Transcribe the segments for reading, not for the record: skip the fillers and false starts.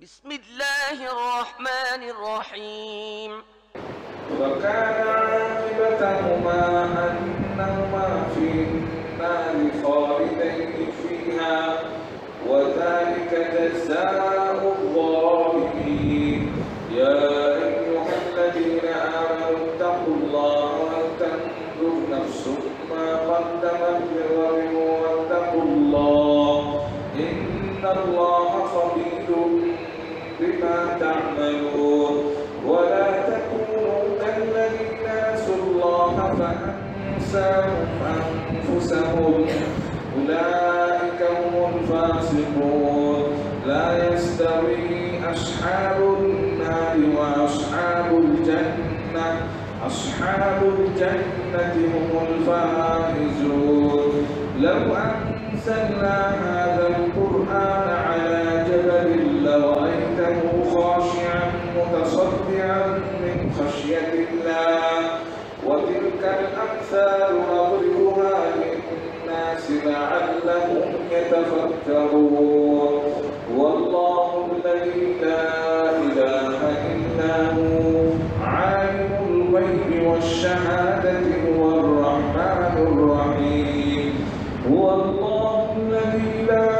بسم الله الرحمن الرحيم وكان عاقبتهما أنهما في النار خالدين فيها وذلك جزاء الظالمين يا أيها الذين آمنوا اتقوا الله ولتنظر نفس ما قدمت لغد واتقوا الله إن الله خبير بما تعملون ولا تكونوا كالذين نسوا الله فأنساهم أنفسهم أولئك هم الفاسقون لا يستوي أصحاب النار وأصحاب الجنة أصحاب الجنة هم الفائزون لو أنزلنا هذا القرآن على جبل لرأيته خاشعا متصدعا من خشية الله وتلك الأمثال نضربها للناس لعلهم يتفكرون والله الذي لا إله إلا هو عالم الغيب والشهادة هو الرحمن الرحيم هو الله الذي لا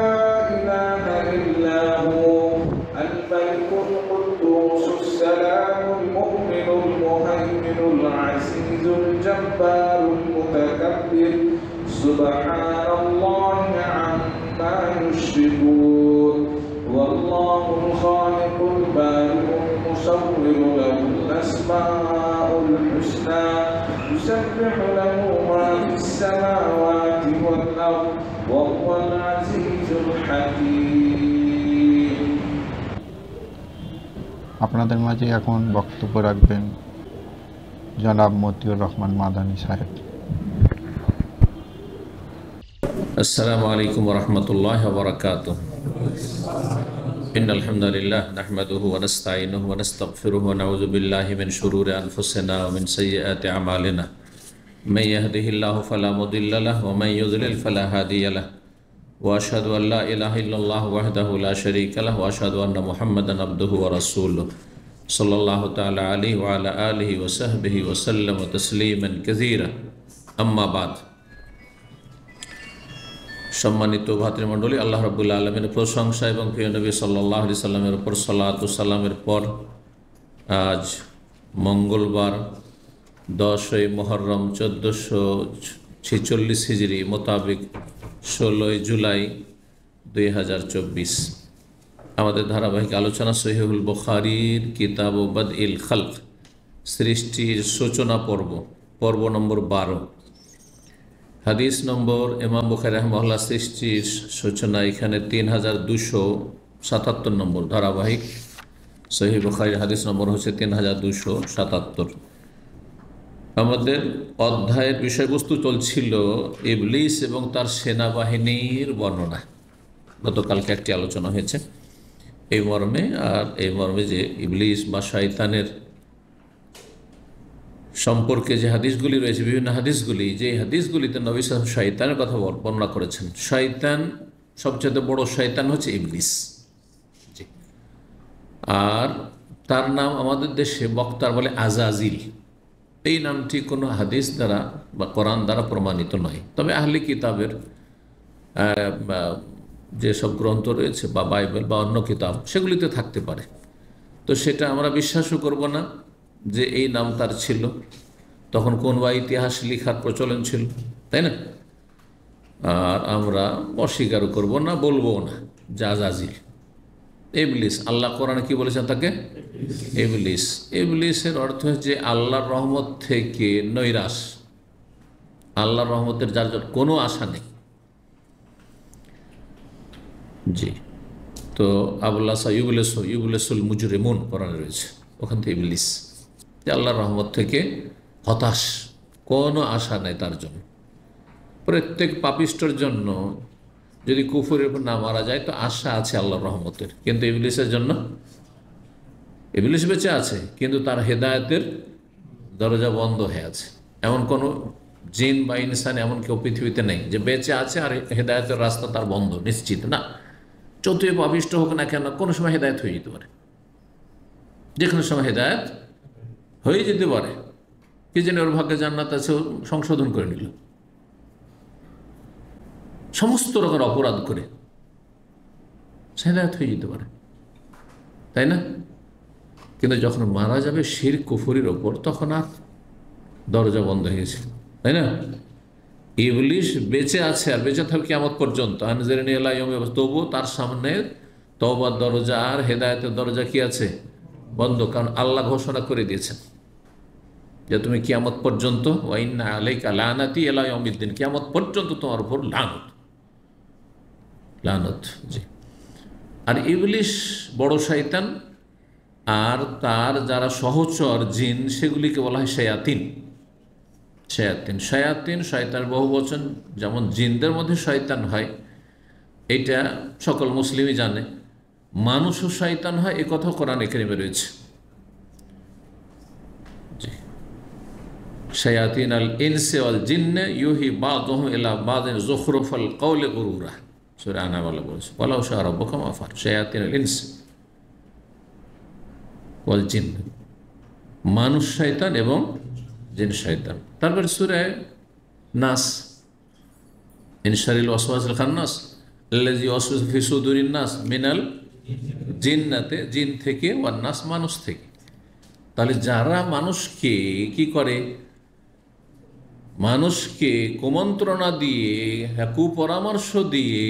إله إلا هو الملك القدوس السلام المؤمن المهيمن العزيز الجبار المتكبر سبحان الله عما يشركون والله الخالق البارئ المصور له الأسماء الحسنى يسبح له ما في السماوات والأرض وهو العزيز الحكيم আপনাদের মাঝে এখন বক্তব্য রাখবেন জনাব মতিউর রহমান মাদানী সাহেব। السلام عليكم ورحمة الله وبركاته إن الحمد لله نحمده ونستعينه ونستغفره ونعوذ بالله من شرور أنفسنا ومن سيئات أعمالنا من يهده الله فلا مضل له ومن يضلل فلا هادي له وأشهد أن لا إله إلا الله وحده لا شريك له وأشهد أن محمدا عبده ورسوله صلى الله تعالى عليه وعلى آله وصحبه وسلم تسليما كثيرا أما بعد সম্মানিত ভাতৃমণ্ডলী, আল্লাহ রাব্বুল আলামিনের প্রশংসা এবং প্রিয় নবী সাল্লাল্লাহু আলাইহি সাল্লামের উপর সালাত ও সালামের পর আজ মঙ্গলবার 10ই মুহররম 1446 হিজরি মোতাবেক 16ই জুলাই 2024 আমাদের ধারাবাহিক আলোচনা সহিহুল বুখারীর কিতাব বাদইল খালক সৃষ্টির সূচনা পর্ব নম্বর 12 হাদিস নম্বর ইমাম বুখারী রাহিমাহুল্লাহ সৃষ্টির সূচনা এখানে 3277 নম্বর ধারাবাহিক সহিহ বুখারীর হাদিস নম্বর হচ্ছে 3277। আমাদের অধ্যায়ের বিষয়বস্তু চলছিল ইবলিস এবং তার সেনাবাহিনীর বর্ণনা। গতকালকে একটি আলোচনা হয়েছে এই মর্মে, আর এই মর্মে যে ইবলিস বা শয়তানের সম্পর্কে যে হাদিসগুলি রয়েছে, বিভিন্ন হাদিসগুলি, যে হাদিসগুলিতে নবী সাল্লাল্লাহু আলাইহি ওয়াসাল্লাম শয়তানের কথা বর্ণনা করেছেন। শয়তান সবচেয়ে বড় শয়তান হচ্ছে ইবলিস, আর তার নাম আমাদের দেশে বক্তার বলে আজাজিল। এই নামটি কোনো হাদিস দ্বারা বা কোরআন দ্বারা প্রমাণিত নয়, তবে আহলি কিতাবের যেসব গ্রন্থ রয়েছে বা বাইবেল বা অন্য কিতাব সেগুলিতে থাকতে পারে, তো সেটা আমরা বিশ্বাসও করব না যে এই নাম তার ছিল। তখন কোন বা ইতিহাস লেখার প্রচলন ছিল, তাই না? আর আমরা অস্বীকারও করব না, বলবো না জাজাজিল ইবলিস। আল্লাহ কোরআনে কি বলেছেন তাকে? ইবলিস। ইবলিসের অর্থ হচ্ছে আল্লাহর রহমত থেকে নৈরাশ, আল্লাহর রহমতের যার কোনো আশা নেই। জি, তো আবুল্লাহ ইউবলিসুল মুজরিমুন কোরআনে রয়েছে, ওখান থেকে ইবলিস যে আল্লাহর রহমত থেকে হতাশ, কোনো আশা নেই তার জন্য। প্রত্যেক পাপিষ্ঠর জন্য যদি কুফরের উপর না মারা যায় তো আশা আছে আল্লাহর রহমতের, কিন্তু ইবলিসের জন্য, ইবলিস বেঁচে আছে কিন্তু তার হেদায়েতের দরজা বন্ধ হয়ে আছে। এমন কোনো জিন বা ইনসান এমন কেউ পৃথিবীতে নেই যে বেঁচে আছে আর হেদায়েতের রাস্তা তার বন্ধ, নিশ্চিত না। যতই পাপিষ্ট হোক না কেন কোনো সময় হেদায়েত হয়ে যেতে পারে, যে কোনো সময় হেদায়েত হয়ে যেতে পারে। কি জানি ওর ভাগ্যে জান্নাত আছে, ও সংশোধন করে নিল সমস্ত রকমের অপরাধ করে, হেদায়েত হয়ে যেতে পারে, তাই না? কিন্তু যখন মারা যাবে শিরক কুফরির ওপর, তখন আর দরজা বন্ধ হয়ে গেছে, তাই না? ইবলিস বেঁচে আছে আর বেঁচে থাকবে কিয়ামত পর্যন্ত, তবুও তার সামনে তওবার দরজা আর হেদায়েতের দরজা কি আছে? বন্ধ। কারণ আল্লাহ ঘোষণা করে দিয়েছেন যে তুমি কিয়ামত পর্যন্ত, ওয়া ইন্না আলাইকা লানাতি ইলা ইয়াউমিদ্দিন, কিয়ামত পর্যন্ত তোমার উপর লানত, লানত। জি। আর ইবলিস বড় শয়তান, আর তার যারা সহচর জিন সেগুলিকে বলা হয় শায়াতিন। শায়াতিন, শায়াতিন শয়তান বহু বচন, যেমন জিনদের মধ্যে শয়তান হয়, এটা সকল মুসলিমই জানে। মানুষও শয়তান হয়, এ কথা কোরআনে কারিমে রয়েছে। শায়াতিন আল ইনসি ওয়াল জিন্নে ইউহি বাযুহুম ইলা বাযিন যুখরুফাল কওলি গুরুরা, সূরা আনাম আল্লাহ বলেছে, ওয়ালাউ শাআ রাব্বুকা মা ফাআল। শায়াতিন আল ইনস ওয়াল জিন, মানুষ শয়তান এবং জিন শয়তান। তারপর সূরা নাস, ইন শারিল ওয়াসওয়াসিল খান্নাস আল্লাযী ইউওয়াসওয়িসু ফি সুদুরিন নাস মিনাল জিন্নাতে, জিন থেকে, ওয়ান নাস মানুষ থেকে। তাহলে যারা মানুষকে কি করে, মানুষকে কুমন্ত্রণা দিয়ে, কুপরামর্শ দিয়ে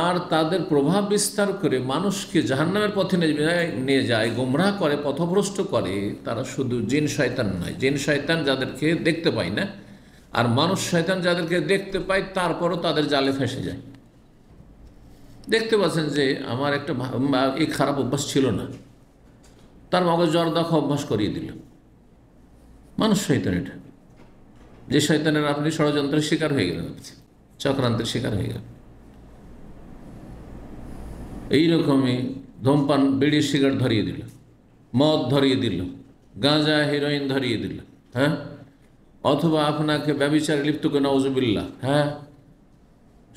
আর তাদের প্রভাব বিস্তার করে মানুষকে জাহান্নামের পথে নিয়ে যায়, গোমরাহ করে, পথভ্রষ্ট করে, তারা শুধু জিন শয়তান নয়। জিন শয়তান যাদেরকে দেখতে পায় না, আর মানুষ শয়তান যাদেরকে দেখতে পায় তারপরও তাদের জালে ফেঁসে যায়। দেখতে পাচ্ছেন যে আমার একটা এই খারাপ অভ্যাস ছিল না, তার মগজ জর্দা খাওয়া অভ্যাস করিয়ে দিল। মানুষ শয়তান এটা, যে শয়তানের আপনি ষড়যন্ত্রের শিকার হয়ে গেলেন, চক্রান্তের শিকার হয়ে গেলেন। এইরকমই ধূমপান, বিড়ির সিগারেট ধরিয়ে দিল, মদ ধরিয়ে দিল, গাঁজা হেরোইন ধরিয়ে দিল, হ্যাঁ, অথবা আপনাকে ব্যভিচারে লিপ্ত করে, নাউজুবিল্লাহ, হ্যাঁ,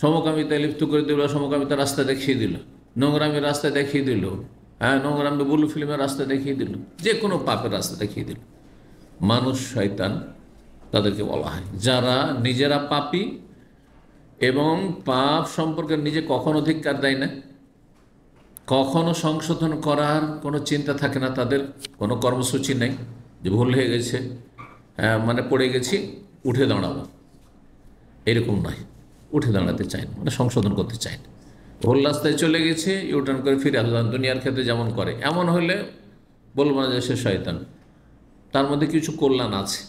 সমকামিতায় লিপ্ত করে দিল, সমকামিতার রাস্তা দেখিয়ে দিল, নোংরামি রাস্তা দেখিয়ে দিল, হ্যাঁ, নোংরামি বুলু ফিল্মের রাস্তা দেখিয়ে দিল, যে কোনো পাপের রাস্তা দেখিয়ে দিল। মানুষ শয়তান তাদেরকে বলা হয়, যারা নিজেরা পাপী এবং পাপ সম্পর্কে নিজে কখনো ধিক্কার দেয় না, কখনো সংশোধন করার কোনো চিন্তা থাকে না, তাদের কোনো কর্মসূচি নেই যে ভুল হয়ে গেছে, মানে পড়ে গেছি উঠে দাঁড়াবো, এরকম নয়। উঠে দাঁড়াতে চায় না, মানে সংশোধন করতে চায় না। ভুল রাস্তায় চলে গেছে, ইউটার্ন করে ফিরে আসবেন, দুনিয়ার ক্ষেত্রে যেমন করে, এমন হলে বলবো না যে সে শয়তান। তার মধ্যে কিছু কল্যাণ আছে,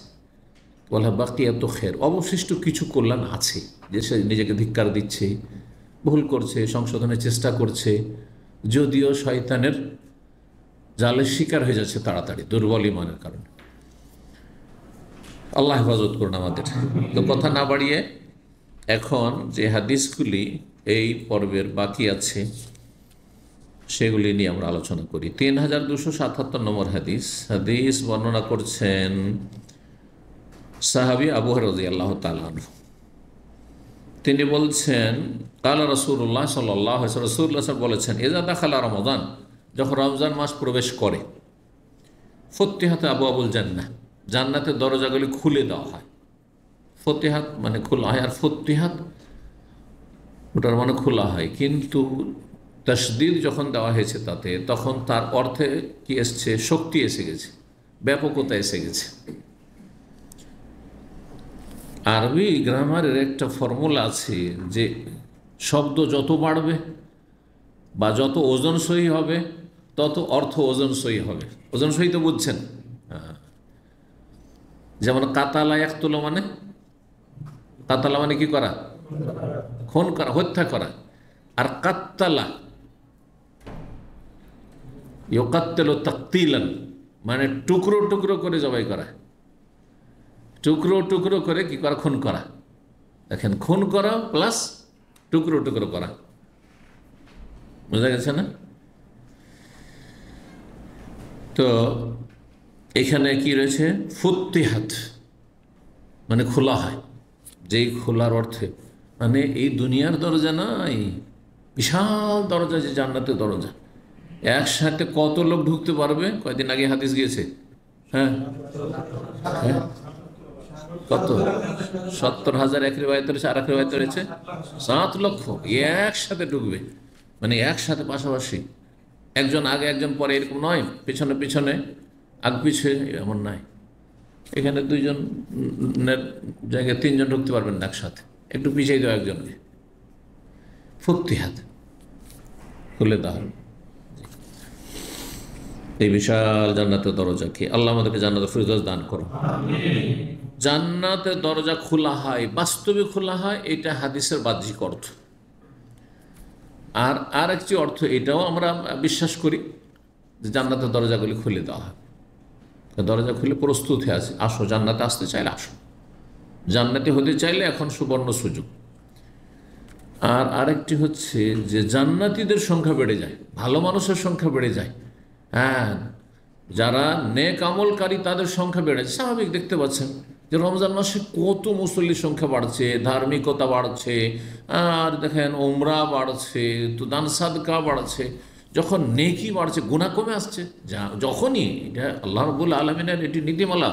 বলা বাকিয়াত খের, অবশিষ্ট কিছু কল্যাণ আছে, যে সে নিজেকে ধিক্কার দিচ্ছে, ভুল করছে, সংশোধনের চেষ্টা করছে, যদিও শয়তানের জালের শিকার হয়ে যাচ্ছে তাড়াতাড়ি, দুর্বল ইমানের কারণে। আল্লাহ হেফাজত করুন আমাদের। তো কথা না বাড়িয়ে এখন যে হাদিসগুলি এই পর্বের বাকি আছে সেগুলি নিয়ে আমরা আলোচনা করি। 3277 নম্বর হাদিস। হাদিস বর্ণনা করছেন সাহাবী আবু হুরায়রা রাদিয়াল্লাহু তাআলা আনহু। তিনি বলছেন, কালা রাসূলুল্লাহ সাল্লাল্লাহু আলাইহি ওয়াসাল্লাম, রাসূলুল্লাহ বলেছেন, ইযা দাখালা রমাদান, যখন রমজান মাস প্রবেশ করে, ফুতিহাত আবওয়াবুল জান্নাহ, জান্নাতের দরজাগুলি খুলে দেওয়া হয়। ফতিহাত মানে খোলা হয়, আর ফতিহাত ওটার মানে খোলা হয়, কিন্তু তাসদীদ যখন দেওয়া হয়েছে তাতে, তখন তার অর্থে কি এসছে, শক্তি এসে গেছে, ব্যাপকতা এসে গেছে। আরবি গ্রামারের একটা ফর্মুলা আছে যে শব্দ যত বাড়বে বা যত ওজনসই হবে তত অর্থ ওজনসই হবে। ওজনসই তো বুঝছেন, যেমন কাতালা ইয়াকতুল, মানে কাতালা মানে কি করা, খুন করা, হত্যা করা। আর কাত্তালা ইউকাত্তিলু তাকতিলান মানে টুকরো টুকরো করে জবাই করা, টুকরো টুকরো করে কি করা, খুন করা। দেখেন, খুন করা প্লাস টুকরো টুকরো করা, বোঝা গেছে না? তো এখানে কি রয়েছে, ফুতিহাত মানে খোলা হয়, যেই খোলার অর্থে মানে এই দুনিয়ার দরজা নাই, বিশাল দরজা, যে জান্নাতের দরজা, একসাথে কত লোক ঢুকতে পারবে? কয়েকদিন আগে হাদিস গিয়েছে, হ্যাঁ হ্যাঁ, কত 70,000 এক রিওয়ায়াতে রয়েছে, আর এক রিওয়ায়াতে রয়েছে 7 লক্ষ একসাথে ঢুকবে। মানে একসাথে পাশাপাশি, একজন আগে একজন পরে, এরকম নয়, পিছনে পিছনে আগ পিছে, এমন নয়। এখানে 2 জনের জায়গায় 3 জন ঢুকতে পারবেন না একসাথে, একটু পিছিয়ে দেওয়া একজনকে, ফুর্তি হাত খুলে দেওয়া। এই বিশাল জান্নাতের দরজা কি, আল্লাহ আমাদেরকে জান্নাতের ফিরদৌস দান করুন। জান্নাতের দরজা খোলা হয়, বাস্তবে খোলা হয়, এটা হাদিসের বাহ্যিক অর্থ। আর আরেকটি অর্থ, এটাও আমরা বিশ্বাস করি যে জান্নাতের দরজাগুলি খুলে দেওয়া হয়। দরজা খুলে প্রস্তুত হয়ে আছে, আসো জান্নাতে আসতে চাইলে আসো, জান্নাতে হতে চাইলে এখন সুবর্ণ সুযোগ। আর আরেকটি হচ্ছে যে জান্নাতীদের সংখ্যা বেড়ে যায়, ভালো মানুষের সংখ্যা বেড়ে যায়। হ্যাঁ, যারা নেক আমলকারী তাদের সংখ্যা বেড়ে যায়। স্বাভাবিক, দেখতে পাচ্ছেন যে রমজান মাসে কত মুসল্লির সংখ্যা বাড়ছে, ধার্মিকতা বাড়ছে, আর দেখেন ওমরা বাড়ছে, তো দান সাদকা বাড়ছে। যখন নেকি বাড়ছে, গুনাহ কমে আসছে। যখনই, এটা আল্লাহ রাব্বুল আলামিনের এটি নীতিমালা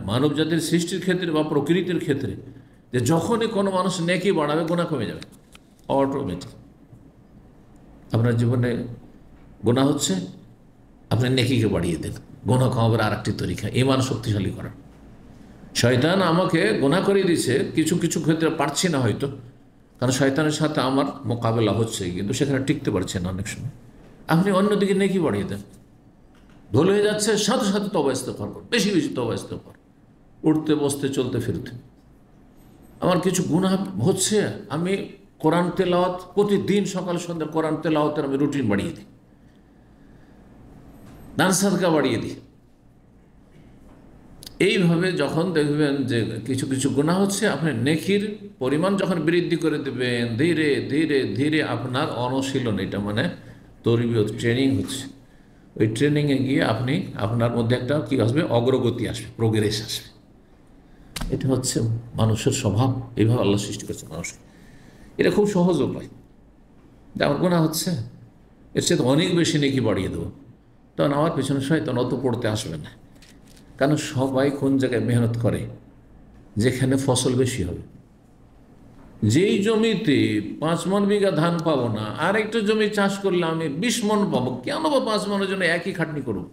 মানব জাতির সৃষ্টির ক্ষেত্রে বা প্রকৃতির ক্ষেত্রে, যে যখনই কোনো মানুষ নেকি বাড়াবে, গুনাহ কমে যাবে অটোমেটিক। আপনার জীবনে গুনাহ হচ্ছে, আপনি নেকিকে বাড়িয়ে দেন। গুনাহ কমাবার আর একটি তরিকা, ঈমান শক্তিশালী করার। শয়তান আমাকে গুনাহ করিয়ে দিচ্ছে, কিছু কিছু ক্ষেত্রে পারছি না হয়তো, কারণ শয়তানের সাথে আমার মোকাবেলা হচ্ছে, কিন্তু সেখানে টিকতে পারছে না অনেক সময়। আপনি অন্যদিকে নেকি বাড়িয়ে দেন, ভুল হয়ে যাচ্ছে, সাথে সাথে তওবা ইস্তেগফার করুন, বেশি বেশি তওবা ইস্তেগফার, উঠতে বসতে চলতে ফিরতে। আমার কিছু গুনাহ হচ্ছে, আমি কোরআন তেলাওয়াত প্রতিদিন সকাল সন্ধ্যা কোরআন তেলাওয়াতের আমি রুটিন বাড়িয়ে দিই, দান সাদকা বাড়িয়ে দিই। এইভাবে যখন দেখবেন যে কিছু কিছু গুনাহ হচ্ছে, আপনি নেকির পরিমাণ যখন বৃদ্ধি করে দেবেন, ধীরে ধীরে ধীরে আপনার অনুশীলন, এটা মানে তরবিয়ত, ট্রেনিং হচ্ছে। ওই ট্রেনিংয়ে গিয়ে আপনি, আপনার মধ্যে একটা কী আসবে, অগ্রগতি আসবে, প্রোগ্রেস আসবে। এটা হচ্ছে মানুষের স্বভাব, এইভাবে আল্লাহ সৃষ্টি করছে মানুষকে। এটা খুব সহজ উপায়। যে আমার গুনাহ হচ্ছে, এর সাথে অনেক বেশি নেকি বাড়িয়ে দেবো, তখন আমার পেছনে শয়তান অত পড়তে আসবে না। কারণ সবাই কোন জায়গায় মেহনত করে, যেখানে ফসল বেশি হবে। যেই জমিতে 5 মণ বিঘা ধান পাবো না, আর একটা জমি চাষ করলে আমি 20 মণ পাবো, কেন বা 5 মণের জন্য একই খাটনি করব?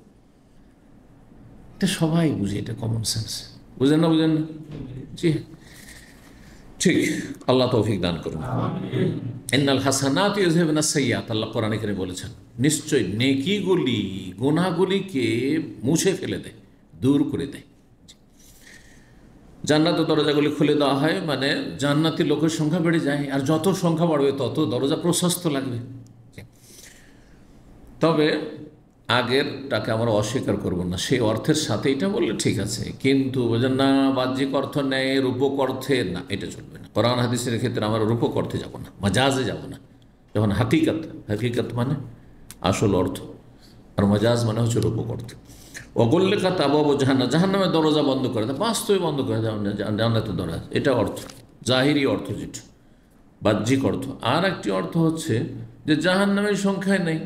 এটা সবাই বুঝে, এটা কমন সেন্স। বুঝেন না? বুঝেন না? জি ঠিক, আল্লাহ তৌফিক দান করুন। ইন্নাল হাসানাতু ইউযহিবুনা সাইয়্যাত, আল্লাহ কোরআনে এখানে বলেছেন, নিশ্চয় নেকিগুলি গুনাহগুলিকে মুছে ফেলে দেয়, দূর করে দেয়। জান্নাতের দরজাগুলি খুলে দেওয়া হয়, মানে জান্নাতি লোকের সংখ্যা বেড়ে যায়, আর যত সংখ্যা বাড়বে তত দরজা প্রশস্ত লাগবে। তবে আগেরটাকে আমরা অস্বীকার করব না, সেই অর্থের সাথে এটা বললে ঠিক আছে, কিন্তু বোঝেন না বাহ্যিক অর্থ নেয়, রূপক অর্থে না, এটা চলবে না। কোরআন হাদিসের ক্ষেত্রে আমরা রূপক অর্থে যাব না, মাজাজে যাব না। যখন হাকিকত, হাকিকত মানে আসল অর্থ, আর মাজাজ মানে হচ্ছে রূপক অর্থ। অগল্যকাত আবাব জাহান্নাম, জাহান্নামের দরজা বন্ধ করে দেয়, বাস্তবে বন্ধ করে দেয় জান্নাতের দরজা, এটা অর্থ, জাহিরি অর্থ যেটা, বাহ্যিক অর্থ। আর একটি অর্থ হচ্ছে যে জাহান্নামের সংখ্যায় নেই,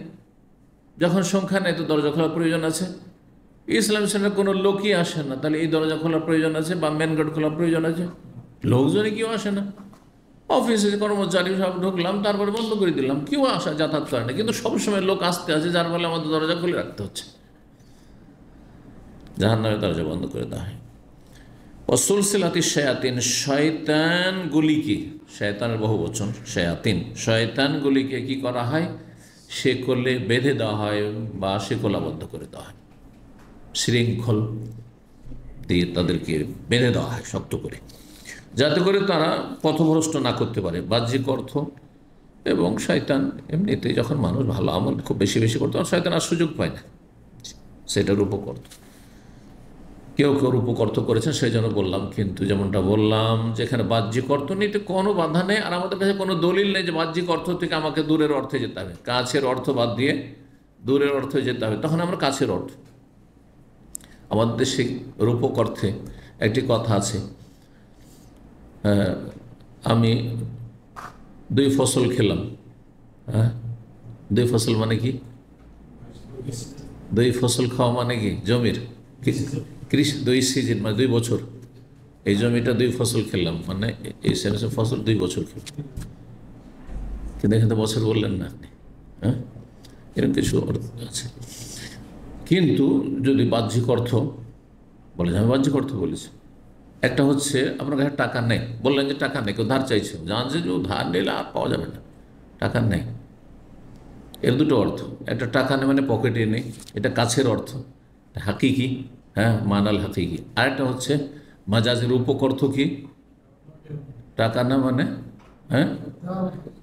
যখন সংখ্যা নেই তো দরজা খোলার প্রয়োজন আছে। ইসলাম সেন্টার কোনো লোকই আসে না, তাহলে এই দরজা খোলার প্রয়োজন আছে, বা মেন গেট খোলার প্রয়োজন আছে? লোকজনই কেউ আসে না। অফিসে কর্মচারী সব ঢুকলাম, তারপরে বন্ধ করে দিলাম, কেউ আসা যাতায়াত করে না, কিন্তু সবসময় লোক আসতে আছে, যার ফলে আমাদের দরজা খুলে রাখতে হচ্ছে। জাহান্নামের দরজা বন্ধ করে দেওয়া হয়। ওয়াসুলসিলাতি শায়াতিন, শয়তানগুলিকে, শয়তানের বহু বচন শায়াতিন, শয়তানগুলিকে কি করা হয়? শেকলে বেঁধে দেওয়া হয় বা শেকলাবদ্ধ করে দেওয়া হয়, শৃঙ্খল দিয়ে তাদেরকে বেঁধে দেওয়া হয় শক্ত করে, যাতে করে তারা পথভ্রষ্ট না করতে পারে। বাহ্যিক অর্থ এবং শয়তান এমনিতে যখন মানুষ ভালো আমল খুব বেশি বেশি করতে পারে, শয়তান আর সুযোগ পায় না, সেটার উপকর্ত। কেউ কেউ উপকর্ত করেছেন, সেই জন্য বললাম। কিন্তু যেমনটা বললাম, যেখানে বাহ্যিক অর্থ নিতে কোনো বাধা নেই, আর আমাদের কাছে কোনো দলিল নেই যে বাহ্যিক অর্থ থেকে আমাকে দূরের অর্থে যেতে হবে, কাছের অর্থ বাদ দিয়ে দূরের অর্থে যেতে হবে, তখন আমরা কাছের অর্থ। আমাদের দেশে রূপক অর্থে একটি কথা আছে, আমি 2 ফসল খেলাম, হ্যাঁ, 2 ফসল মানে কি? 2 ফসল খাওয়া মানে কি? জমির কৃষি 2 সিজন মানে 2 বছর। এই জমিটা 2 ফসল খেলাম মানে এই সেন্সে ফসল 2 বছর খেলাম, কিন্তু এখানে বছর বললেন না আপনি। হ্যাঁ, এরকম কিছু অর্থ আছে। কিন্তু যদি বাহ্যিক অর্থ বলে, আমি বাহ্যিক অর্থ বলেছি, একটা হচ্ছে আপনার কাছে টাকা নেই, বললেন যে টাকা নেই, কেউ ধার চাইছে, জানছে যে ধার নিলে আর পাওয়া যাবে না, টাকা নেই। এর দুটো অর্থ, একটা টাকা নেই মানে পকেটে নেই, এটা কাছের অর্থ, হাকিকি, হ্যাঁ মানাল হাকিকি। আরেকটা হচ্ছে মাজাজের উপকর্থ কি, টাকা না মানে হ্যাঁ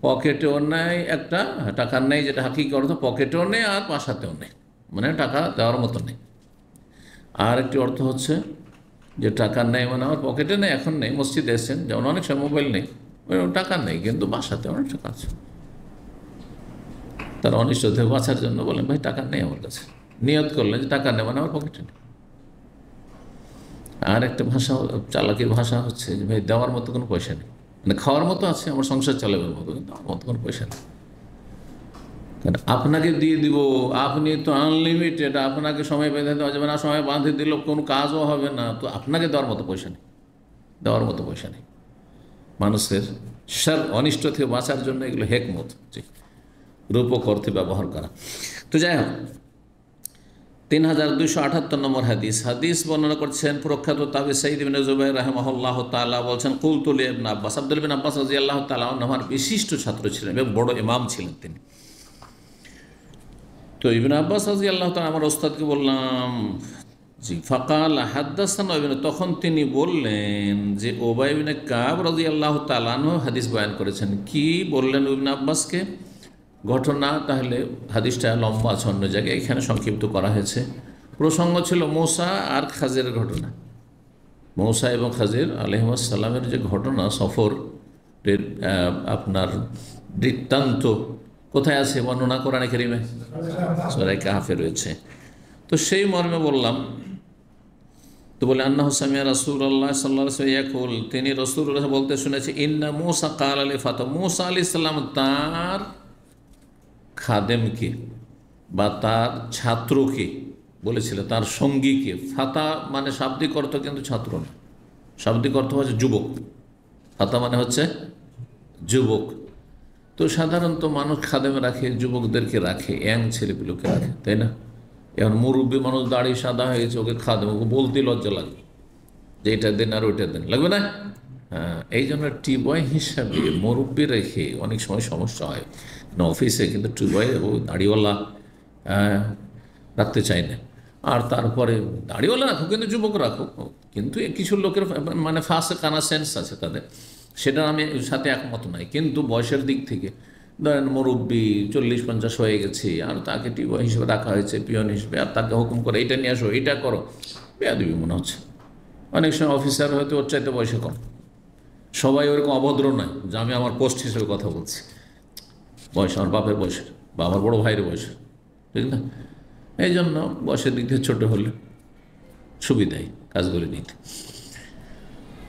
পকেটেও নেই, একটা টাকা নেই যেটা হাকিকি অর্থ, পকেটেও নেই আর বাসাতেও নেই, মানে টাকা দেওয়ার মতো নেই। আর একটি অর্থ হচ্ছে যে টাকা নেই মানে আমার পকেটে নেই, এখন নেই, মসজিদে এসেছেন, যেমন অনেক সময় মোবাইল নেই, টাকা নেই, কিন্তু বাসাতে অনেক টাকা আছে। তার অনিষ্ট থেকে বাঁচার জন্য বলেন ভাই টাকা নেই আমার কাছে, নিয়ত করলেন যে টাকা নেই মানে আমার পকেটে নেই। আর একটা ভাষা, চালাকির ভাষা হচ্ছে যে ভাই দেওয়ার মতো কোনো পয়সা নেই, মানে খাওয়ার মতো আছে, আমার সংসার চালাবার মতো, কিন্তু আমার মতো কোনো পয়সা নেই। কারণ আপনাকে দিয়ে দিব, আপনি তো আনলিমিটেড, আপনাকে সময় বেঁধে দেওয়া যাবে না, সময় বাঁধে দিল কোনো কাজও হবে না, তো আপনাকে দেওয়ার মতো পয়সা নেই, দেওয়ার মতো পয়সা নেই। মানুষের অনিষ্ট থেকে বাঁচার জন্য এগুলো হেকমত, রূপক অর্থে ব্যবহার করা। তো যাই হোক, 3278 নম্বর হাদিস বর্ণনা করছেন প্রখ্যাত তাবি সাঈদ ইবনে জুবাইর রাহিমাহুল্লাহ তাআলা, বলছেন কুলতু লি ইবনে আব্বাস, আব্দুল্লাহ বিন আব্বাস রাদিয়াল্লাহু তাআলা আমার বিশিষ্ট ছাত্র ছিলেন এবং বড় ইমাম ছিলেন তিনি। তো ইবনে আব্বাস রাদিয়াল্লাহু তাআলা আমার ওস্তাদকে বললাম, জি, ফাকাল হাদ্দাসানা ইবনে, তখন তিনি বললেন যে উবাই ইবনে কাব রাদিয়াল্লাহু তাআলা আনহু হাদিস বয়ান করেছেন। কি বললেন ইবনে আব্বাসকে? ঘটনা, তাহলে হাদিসটা লম্বা আছে, অন্য জায়গায় এখানে সংক্ষিপ্ত করা হয়েছে। প্রসঙ্গ ছিল মূসা আর খাজিরের ঘটনা, মূসা এবং খাজির আলাইহিস সালামের যে ঘটনা, সফরের আপনার বৃত্তান্ত কোথায় আছে বর্ণনা কোরআনে কারীমে? সূরা কাহফে রয়েছে। তো সেই মর্মে বললাম, তো বলে আন্নাহু সামিয়া রাসূলুল্লাহ সাল্লাল্লাহু আলাইহি ওয়াসাল্লাম ইয়াকুল, তিনি রাসূলুল্লাহ বলতে শুনেছি, ইন্না মূসা ক্বালা লি ফাতা, মূসা আলাইহিস সালাম তার খাদেমকে বা তার ছাত্রকে বলেছিল, তার সঙ্গীকে, ফাতা মানে শাব্দিক অর্থ কিন্তু ছাত্র না, শাব্দিক অর্থ হচ্ছে যুবক, ফাতা মানে হচ্ছে যুবক। তো সাধারণত মানুষ খাদেমে রাখে, যুবকদেরকে রাখে, ইয়াং ছেলেগুলোকে রাখে, তাই না? এখন মুরব্বী মানুষ দাড়ি সাদা হয়ে গেছে, ওকে খাদেম, ওকে বলতে লজ্জা লাগবে যে এটা দেন আর ওইটা দেন, লাগবে না? হ্যাঁ, এই জন্য টিবয় হিসাবে মুরব্বী রেখে অনেক সময় সমস্যা হয় না অফিসে, কিন্তু টিবয় ও দাড়িওয়ালা রাখতে চায় না। আর তারপরে দাড়িওয়ালা রাখো, কিন্তু যুবক রাখো, কিন্তু কিছু লোকের মানে ফাঁসে কানা সেন্স আছে তাদের, সেটা আমি সাথে একমত নাই। কিন্তু বয়সের দিক থেকে ধরেন মুরব্বী 40-50 হয়ে গেছে, আর তাকে টিবয় হিসেবে রাখা হয়েছে, পিয়ন হিসেবে, আর তাকে হুকুম করে এইটা নিয়ে আসো, এইটা করো, বেয়াদবি মনে হচ্ছে। অনেক সময় অফিসার হয়তো ওর চাইতে বয়সে কম, সবাই ওরকম অভদ্র নয় যে আমি আমার পোস্ট হিসেবে কথা বলছি, বয়স আমার বাপের বয়সের বা আমার বড়ো ভাইয়ের বয়সের, ঠিক না? এই জন্য বয়সের দিক থেকে ছোটো হলে সুবিধাই কাজগুলি নিতে।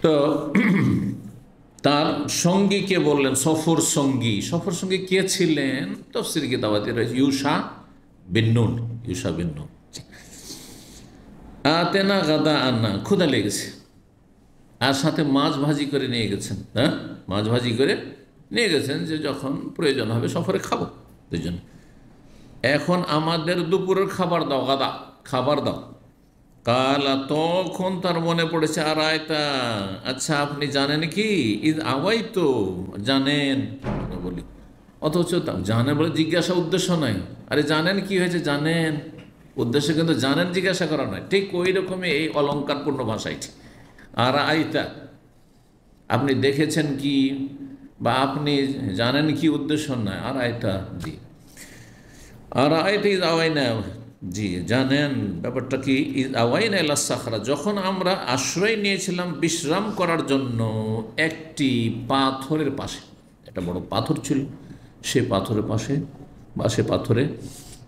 তো তার সঙ্গীকে বললেন, সফর সঙ্গী কে ছিলেন? তাফসীর কিতাবাতে রয়েছে ইউশা বিন নুন, আতেনা গাদা আন্না, ক্ষুধা লেগেছে, আর সাথে মাছ ভাজি করে নিয়ে গেছেন। হ্যাঁ, মাছ ভাজি করে নিয়ে গেছেন যে যখন প্রয়োজন হবে সফরে খাবো দুজন। এখন আমাদের দুপুরের খাবার দাও, গাদা খাবার দাও। কালা, তখন তার মনে পড়েছে, আর আয়তা, আচ্ছা আপনি জানেন কি? ঈদ আওয়াই তো জানেন বলি, অথচ জানেন বলে জিজ্ঞাসা উদ্দেশ্য নাই। আরে জানেন কি হয়েছে, জানেন উদ্দেশ্য, কিন্তু জানেন জিজ্ঞাসা করা নয়। ঠিক ওই রকমই এই অলঙ্কারপূর্ণ ভাষাইটি। আর আয়তা, আপনি দেখেছেন কি বা আপনি জানেন কি উদ্দেশ্য নয়। আর আয়তা, জি, আর আয়তা ঈদ আওয়াইনা, জি জানেন ব্যাপারটা কি? ঈদ আওয়াইনা ইলা সাখরা, যখন আমরা আশ্রয় নিয়েছিলাম বিশ্রাম করার জন্য একটি পাথরের পাশে, একটা বড় পাথর ছিল, সে পাথরের পাশে বা সে পাথরে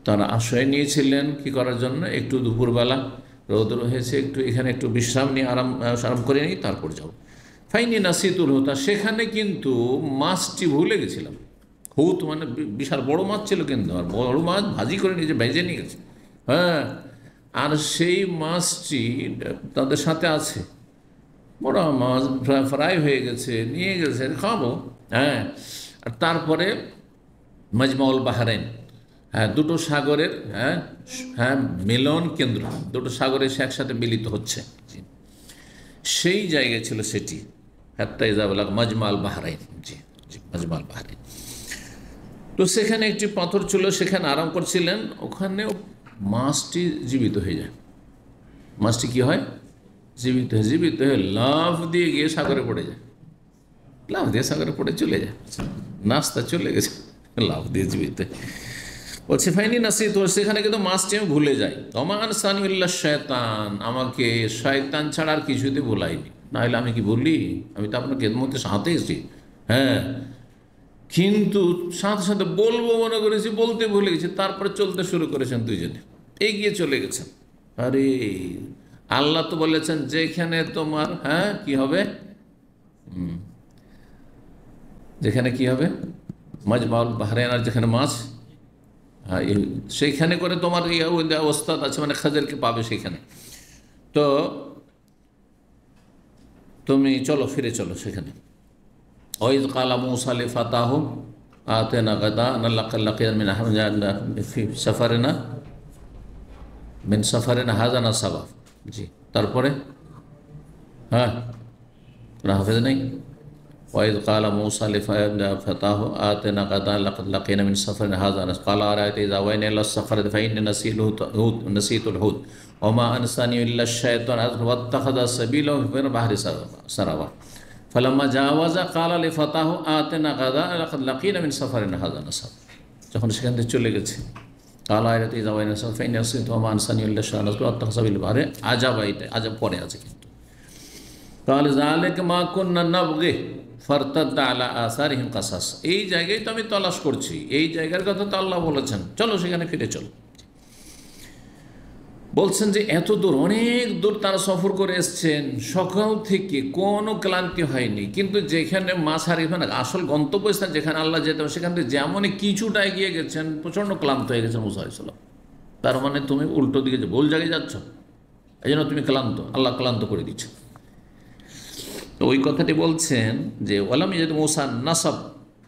তারা আশ্রয় নিয়েছিলেন কি করার জন্য? একটু দুপুরবেলা রৌদ্র হয়েছে, একটু এখানে একটু বিশ্রাম নিয়ে আরাম করে নিই, তারপর যাও। ফাইনি নাসিতুল হোতা, সেখানে কিন্তু মাছটি ভুলে গেছিলাম, হুত মানে বিশাল বড় মাছ ছিল, কিন্তু আর বড় মাছ ভাজি করে নিয়েছে, ভেজে নিয়ে গেছে। হ্যাঁ, আর সেই মাছটি তাদের সাথে আছে, বড় মাছ ফ্রাই হয়ে গেছে, নিয়ে গেছে, খাবো। হ্যাঁ, আর তারপরে মাজমাউল বাহরাইন, হ্যাঁ, দুটো সাগরের হ্যাঁ মিলন কেন্দ্র, দুটো সাগরে সে একসাথে মিলিত হচ্ছে, সেই জায়গায় ছিল সেটি। হাত্তা ইযা বালাগা মাজমাল বাহরাইন, জি জি মাজমাল বাহরাইন। তো সেখানে একটি পাথর ছিল, সেখানে আরাম করছিলেন। ওখানে মাছটি জীবিত হয়ে যায়। মাছটি কি হয়? জীবিত হয়ে লাফ দিয়ে গিয়ে সাগরে পড়ে যায়। লাফ দিয়ে সাগরে পড়ে চলে যায়, নাস্তা চলে গেছে, লাফ দিয়ে জীবিত বলছে ফাইনি নাসি। তো সেখানে কিন্তু মাছটি আমি ভুলে যাই। ওমান সানিউল্লাহ শয়তান, আমাকে শয়তান ছাড়া আর কিছুতে ভুলাইনি, না হলে আমি কি বলি? আমি তো আপনার খেদমতে সাথে এসেছি। হ্যাঁ, কিন্তু সাথে সাথে বলবো মনে করেছি, বলতে ভুলে গেছি। তারপরে চলতে শুরু করেছেন দুইজনে, এগিয়ে চলে গেছেন। আরে আল্লাহ তো বলেছেন যেখানে তোমার কি হবে, যেখানে কি হবে মাজমাউল বাহরাইন, আর যেখানে মাছ, সেইখানে করে তোমার অবস্থা আছে, মানে খাজরকে পাবে সেখানে। তো তুমি চলো, ফিরে চলো সেখানে। ওয়াইদ কালা মূসা লিফাতাহু আতিনা গাদা'ানা লাকিয়ানা মিন সাফারিনা হাযা নাসাবা। জি, তারপরে হাফেজ নেই। ওয়াইদ কালা মূসা লিফাতাহু আতিনা গাদা'ানা লাকিয়ানা মিন সাফারিনা হাযা নাসাবা ক্বালা আরাআইতা ইযা ওয়াইনা ইলা সাফারাতি ফাইন্নী নাসীতুল হুদ ওয়া মা আনসানিহু ইল্লা আশ-শায়তানু ওয়াত্তাখাযা সাবিলাহু ফিল বাহরি সারাবা ফালাম্মা জাওয়াজা ক্বালা লিফাতাহু আতিনা গাদা'ানা লাকাদ লাকিনা মিন সাফারিনা হাযা নাসাব। যখন সেখান থেকে চলে গেছে, ক্বালা আরাআইতা ইযা ওয়াইনা ইলা সাফারাতি ফাইন্নী নাসীতুহু ওয়া মা আনসানিহু ইল্লা আশ-শায়তানু ওয়াত্তাখাযা সাবিলাহু বাহরি। আজাব, এটা আজাব পরে আছে, কিন্তু ক্বালা যালিকা মা কুন্না নাবগি ফারতাদ্দা আলা আসারিহিম কাসাস। এই জায়গায় তো আমি তলাশ করছি, এই জায়গার কথা তো আল্লাহ বলেছেন, চলো সেখানে ফিরে চলো। বলছেন যে এত দূর, অনেক দূর তারা সফর করে এসছেন, সকাল থেকে কোনো ক্লান্তি হয়নি, কিন্তু যেখানে মাছ হারিয়ে আসল গন্তব্যস্থান যেখানে আল্লাহ যেতে হবে, সেখান থেকে যেমনই কিছুটা এগিয়ে গেছেন, প্রচণ্ড ক্লান্ত হয়ে গেছেন মুসা আলাইহিস সালাম। তার মানে তুমি উল্টো দিকে ভুল জায়গায় যাচ্ছ, এই জন্য তুমি ক্লান্ত, আল্লাহ ক্লান্ত করে দিচ্ছ। তো ওই কথাটি বলছেন যে ওয়ালাম ইয়াদ মূসা নাসাব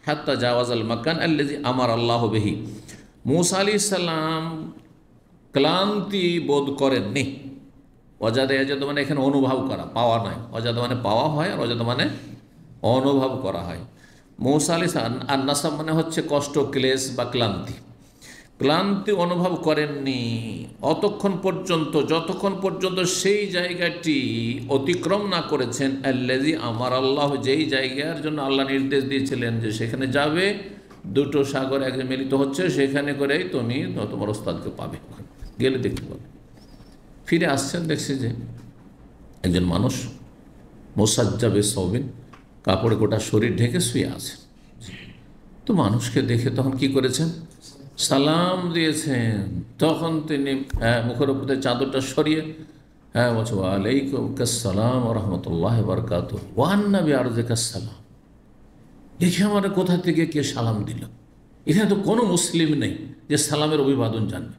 হাত্তা জাওয়াজাল মাকান আল্লাযী আমার আল্লাহ বিহি। মূসা আলাইহিস সালাম ক্লান্তি বোধ করেননি। অজাদা, অজাদা মানে এখানে অনুভব করা, পাওয়া নয়। অজাদা মানে পাওয়া হয়, আর অজাদা মানে অনুভব করা হয়। মূসা আলাইহিস সালাম আর নাসাব মানে হচ্ছে কষ্ট, ক্লেশ বা ক্লান্তি। ক্লান্তি অনুভব করেননি অতক্ষণ পর্যন্ত, যতক্ষণ পর্যন্ত সেই জায়গাটি অতিক্রম না করেছেন। আল্লাযী আমার আল্লাহ, যেই জায়গার জন্য আল্লাহ নির্দেশ দিয়েছিলেন যে সেখানে যাবে, দুটো সাগর একজন মিলিত হচ্ছে, সেখানে করেই তুমি তোমার ওস্তাদকে পাবে, গেলে দেখতে পাবে। ফিরে আসছেন, দেখছি যে একজন মানুষ মুসাজ্জাবে সবিন, কাপড়ে গোটা শরীর ঢেকে শুয়ে আছে। তো মানুষকে দেখে তখন কি করেছেন, সালাম দিয়েছেন। তখন তিনি মুখের উপর চাদরটা সরিয়ে বলছে ওয়ালাইকুম আসসালাম ওয়া রাহমাতুল্লাহি ওয়া বারাকাতুহু ওয়া আন্নাবি আরযিকা সালাম। দেখে আমার কোথা থেকে কে সালাম দিল, এখানে তো কোনো মুসলিম নেই যে সালামের অভিবাদন জানবে।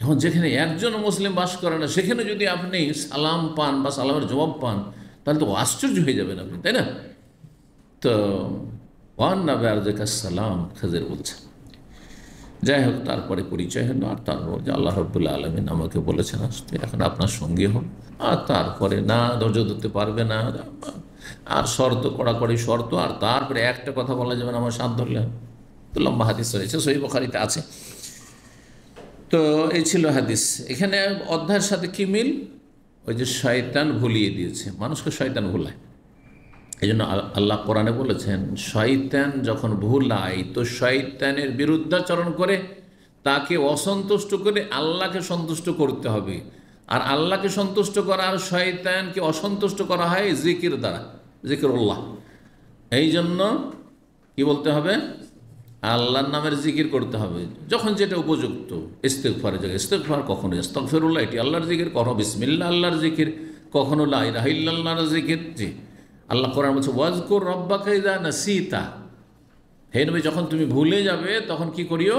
এখন যেখানে একজন মুসলিম বাস করে না, সেখানে যদি আপনি সালাম পান বা সালামের জবাব পান, তাহলে তো আশ্চর্য হয়ে যাবেন আপনি, তাই না? তো ওয়া আন্নাবি আরযিকা সালাম খাজির বলছে। যাই হোক, তারপরে পরিচয় হলো, আর তারপর যে আল্লাহ রাব্বুল আলামিন আমাকে বলেছেন আসতে, এখন আপনার সঙ্গী হন। আর তারপরে না ধৈর্য ধরতে পারবে না, আর শর্ত, কড়াকড়ি শর্ত, আর তারপরে একটা কথা বলা যাবে না আমার সাথ ধরলেন। তো লম্বা হাদিস রয়েছে, সহিহ বুখারীতে আছে। তো এই ছিল হাদিস। এখানে অধ্যায়ের সাথে কি মিল? ওই যে শয়তান ভুলিয়ে দিয়েছে, মানুষকে শয়তান ভুলায়। এই জন্য আল্লাহ কোরআনে বলেছেন, শয়তান যখন ভুলায় তো শয়তানের বিরুদ্ধাচরণ করে, তাকে অসন্তুষ্ট করে আল্লাহকে সন্তুষ্ট করতে হবে। আর আল্লাহকে সন্তুষ্ট করা আর শয়তানকে অসন্তুষ্ট করা হয় জিকির দ্বারা, জিকিরুল্লাহ। এই জন্য কি বলতে হবে, আল্লাহর নামের জিকির করতে হবে যখন যেটা উপযুক্ত। ইস্তিগফারের জায়গায় ইস্তিগফার, কখনো আস্তাগফিরুল্লাহ, এটি আল্লাহর জিকির, কখনো বিসমিল্লাহ আল্লাহর জিকির, কখনো লা ইলাহা ইল্লাল্লাহর জিকির। জি, আল্লাহ কোরআন বলছে ওয়াজকুর রাব্বাকা ইযা নাসিতা, হে নবী, যখন তুমি ভুলে যাবে তখন কি করিও?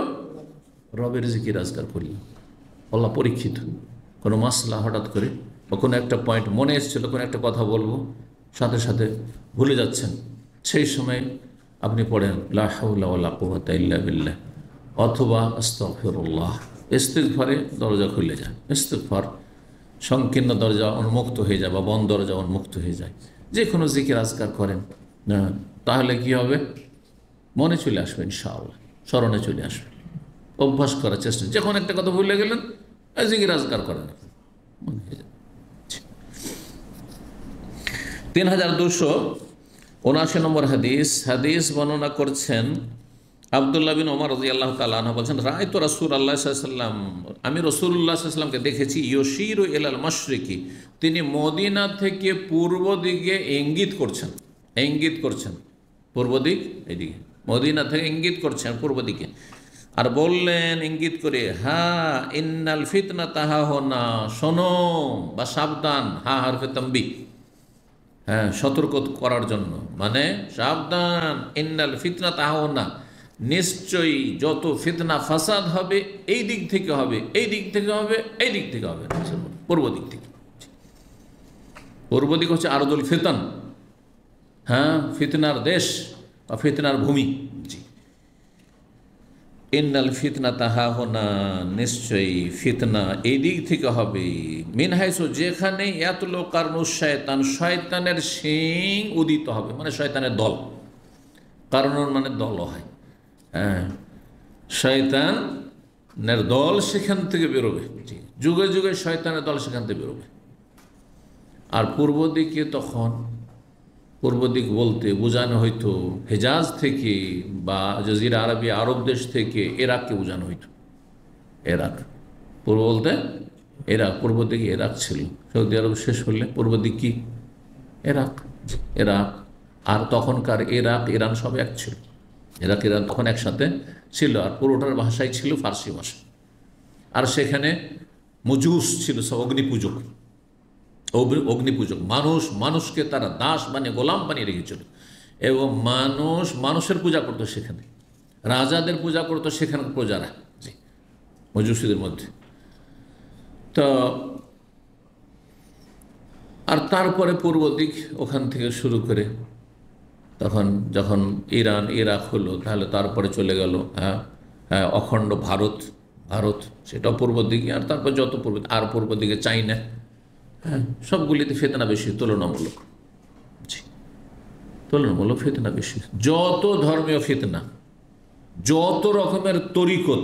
রবের জিকির আজকার করিও। আল্লাহ পরীক্ষিত। কোনো মাসলা হঠাৎ করে বা কোনো একটা পয়েন্ট মনে এসেছিল, কোনো একটা কথা বলবো, সাথে সাথে ভুলে যাচ্ছেন, সেই সময় আপনি পড়েন লা হাওলা ওয়ালা কুওয়াতা ইল্লা বিল্লাহ অথবা আস্তাগফিরুল্লাহ। ইস্তিগফারে দরজা খুলে যায়, ইস্তিগফার সংকীর্ণ দরজা উন্মুক্ত হয়ে যায় বা বন্ধ দরজা উন্মুক্ত হয়ে যায়। যে কোনো জিকির আজকার করেন না, তাহলে কি হবে? মনে চলে আসবে, ইনশাআল্লাহ স্মরণে চলে আসবে। অভ্যাস করার চেষ্টা, যখন একটা কথা ভুলে গেলেন জিকির আজকার করেন, মনে হয়ে যাবে। 3279 নম্বর হাদিস বর্ণনা করছেন আব্দুল্লাহ বিন ওমর রাদিয়াল্লাহু তাআলা আনহু বলছেন, রাআইতু রাসূলুল্লাহ সাল্লাল্লাহু আলাইহি ওয়াসাল্লাম, আমি রাসূলুল্লাহ সাল্লাল্লাহু আলাইহি ওয়াসাল্লামকে দেখেছি, ইউশিরু ইলাল মাশরিকি, তিনি মদিনা থেকে পূর্ব দিকে ইঙ্গিত করছেন, পূর্ব দিক, এদিকে মদিনা থেকে ইঙ্গিত করছেন পূর্ব দিকে, আর বললেন ইঙ্গিত করে, হা ইন্নাল ফিতনাতা হাহুনা, শোনো বা সাবধান, হা হারফে তামবি, হ্যাঁ সতর্ক করার জন্য, মানে সাবধান, ইন্নাল ফিতনাতা হাহুনা, নিশ্চয়ই যত ফিতনা ফাসাদ হবে এই দিক থেকে হবে, এই দিক থেকে হবে, এই দিক থেকে হবে, পূর্ব দিক থেকে। পূর্ব দিক হচ্ছে আরদুল ফিতন, হ্যাঁ ফিতনার দেশ বা ফিতনার ভূমি। জি, ইন্নাল ফিতনাতা হাহুনা, নিশ্চয়ই ফিতনা এই দিক থেকে হবে, মিন হাইসু, যেখানে ইয়াতলু কারনুশ শয়তান, শয়তানের শিং উদিত হবে, মানে শয়তানের দল, কারনুন মানে দল হয়, হ্যাঁ শয়তানের দল সেখান থেকে বেরোবে। জি, যুগে যুগে শয়তানের দল সেখান থেকে বেরোবে। আর পূর্ব দিকে তখন, পূর্ব দিক বলতে বোঝানো হইতো হেজাজ থেকে বা জাজিরা আরবি, আরব দেশ থেকে ইরাককে বোঝানো হইতো। ইরাক পূর্ব বলতে ইরাক, পূর্ব দিকে ইরাক ছিল। সৌদি আরব শেষ হলে পূর্ব দিক কি? ইরাক। আর তখনকার ইরাক ইরান সব এক ছিল, ইরাক ইরান তখন একসাথে ছিল। আর পুরোটার ভাষাই ছিল ফার্সি ভাষা। আর সেখানে মজুস ছিল, সব অগ্নিপূজক, মানুষকে তারা দাস বানিয়ে, গোলাম বানিয়ে রেখেছিল, এবং মানুষের পূজা করতো সেখানে, রাজাদের পূজা করতো সেখানে প্রজারা, জি মজুসীদের মধ্যে। তো আর তারপরে পূর্ব দিক ওখান থেকে শুরু করে তখন যখন ইরান ইরাক হলো, তাহলে তারপরে চলে গেল অখণ্ড ভারত, সেটাও পূর্ব দিকে। আর তারপর যত পূর্ব, আর পূর্ব দিকে চাইনা, হ্যাঁ সবগুলিতে ফিতনা বেশি, তুলনামূলক। জি, তুলনামূলক ফিতনা বেশি। যত ধর্মীয় ফিতনা, যত রকমের তরিকত,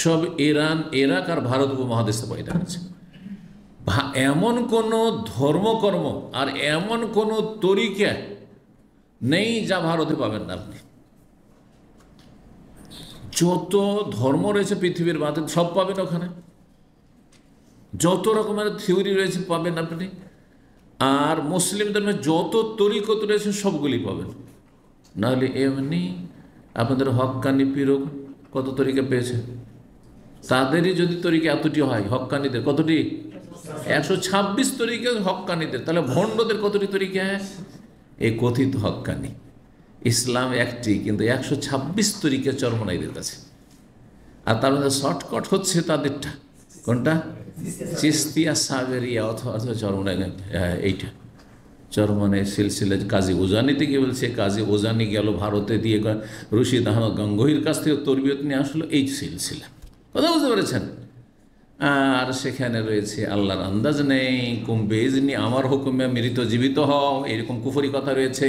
সব ইরান ইরাক আর ভারত উপমহাদেশে পয়দা আছে। এমন কোনো ধর্মকর্ম আর এমন কোনো তরিকা নেই যা ভারতে পাবেন না আপনি। যত ধর্ম রয়েছে পৃথিবীর মাঝে সব পাবেন ওখানে, যত রকমের থিওরি রয়েছে পাবেন আপনি। আর মুসলিম ধর্মের যত তরিকত রয়েছে সবগুলি পাবেন। নাহলে এমনি আপনাদের হক্কানি পীরক কত তরিকা পেয়েছে, তাদেরই যদি তরিকা এতটি হয়, হক্কানিদের কতটি? 126 তরিকা হক্কানিদের, তাহলে ভণ্ডদের কতটি তরিকা? এই কথিত হক্কানি। ইসলাম একটি, কিন্তু 126 তরিকা চরমনাইদের কাছে। আর তার মধ্যে শর্টকাট হচ্ছে তাদেরটা, কোনটা? চিস্তিয়া, সাবেরিয়া অথবা চরমনাই, এইটা চরমনাই সিলসিলা। কাজী ওজানিতে কি বলছে? কাজী ওজানি গেল ভারতে, দিয়ে রশিদ আহমদ গঙ্গোহীর কাছ থেকে তরবিয়ত নিয়ে আসলো, এই সিলসিলা। কথা বুঝতে পেরেছেন? আর সেখানে রয়েছে আল্লাহর আন্দাজ নেই, কুম্বেজনি, আমার হুকুমে মৃত জীবিত হও, এরকম কুফরি কথা রয়েছে।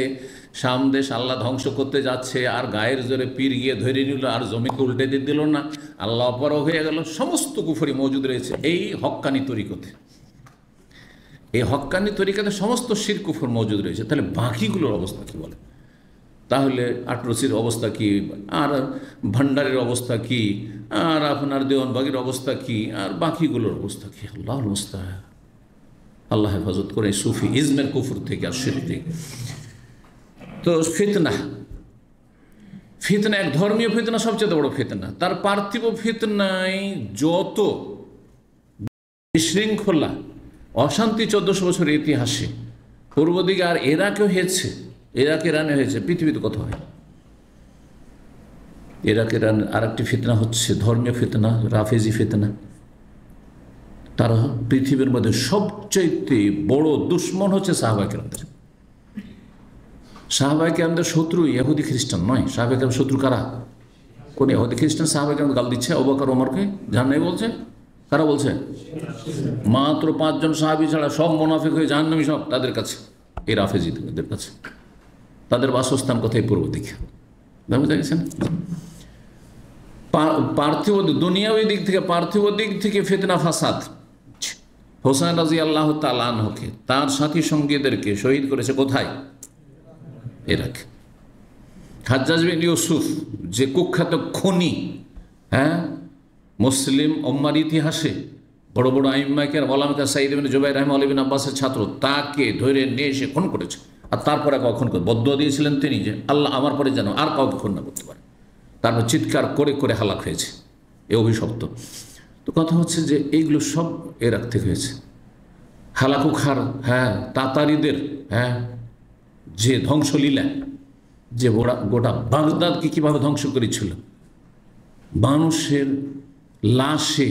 সামদেশ আল্লাহ ধ্বংস করতে যাচ্ছে, আর গায়ের জোরে পীর গিয়ে ধরে নিল, আর জমিকে উল্টে দিয়ে দিল না, আল্লাহ অপরাধ হয়ে গেল। সমস্ত কুফরি মজুদ রয়েছে এই হক্কানি তরিকতে। এই হক্কানি তরিকাতে সমস্ত শির কুফর মজুদ রয়েছে। তাহলে বাকিগুলোর অবস্থা কী বলে? তাহলে আটরসির অবস্থা কি, আর ভান্ডারের অবস্থা কি, আর আপনার দেওয়ানবাগির অবস্থা কি, আর বাকিগুলোর অবস্থা কি? আল্লাহ মুস্তাআন, আল্লাহ হেফাজত করে সুফি ইজমের কুফর থেকে আর শিরক থেকে। তো ফিতনা এক ধর্মীয় ফিতনা, সবচেয়ে বড় ফিতনা। তার পার্থিব ফিতনায় যত বিশৃঙ্খলা, অশান্তি 1400 বছরের ইতিহাসে পূর্ব দিকে আর ইরাকেও হয়েছে, ইরাক ইরানে হয়েছে, পৃথিবীতে কত হয়? ইরাকের আরেকটি ফিতনা হচ্ছে ধর্মীয় ফিতনা, রাফেজি ফিতনা। তারা পৃথিবীর মধ্যে সবচাইতে বড় দুশ্মন হচ্ছে সাহাবায়ে কেরামদের। সাহাবায়ে কেরামদের শত্রু ইহুদি খ্রিস্টান নয়। সাহাবায়ে কেরাম শত্রু কারা? কোন ইহুদি খ্রিস্টান সাহাবায়ে কেরাম গাল দিচ্ছে আবু বকর ওমরকে জাহান্নামী বলছে? কারা বলছে? মাত্র 5 জন সাহাবী ছাড়া সব মুনাফিক হয়ে জাহান্নামী, সব তাদের কাছে, এই রাফেজিদের কাছে। তাদের বাসস্থান কোথায়? পূর্ব দিকে। বুঝতে গেছেন? পার্থিব দুনিয়াবী দিক থেকে, পার্থিব দিক থেকে ফিতনা ফাসাদ। হোসেন রাদিয়াল্লাহু তাআলা আনহুকে তার সাথী সঙ্গীদেরকে শহীদ করেছে কোথায়? ইরাক। হাজ্জাজ বিন ইউসুফ যে কুখ্যাত খুনি, মুসলিম উম্মার ইতিহাসে বড় বড় আইম্মাকে ওলামা সাঈদ ইবনে জুবাইর রাহিমাহুল্লাহ ইবনে আব্বাসের ছাত্র, তাকে ধরে নিয়ে এসে খুন করেছে। আর তারপরে কখন বদদুয়া দিয়েছিলেন তিনি যে আল্লাহ আমার পরে যেন আর কাউকে খুন না করতে পারে। তারপর চিৎকার করে করে হালাক হয়েছে, এ অভিশপ্ত। তো কথা হচ্ছে যে এইগুলো সব ইরাক থেকে হয়েছে। হালাকুখার তাতারিদের যে ধ্বংসলীলা, যে গোটা বাগদাদকে কীভাবে ধ্বংস করেছিল, মানুষের লাশে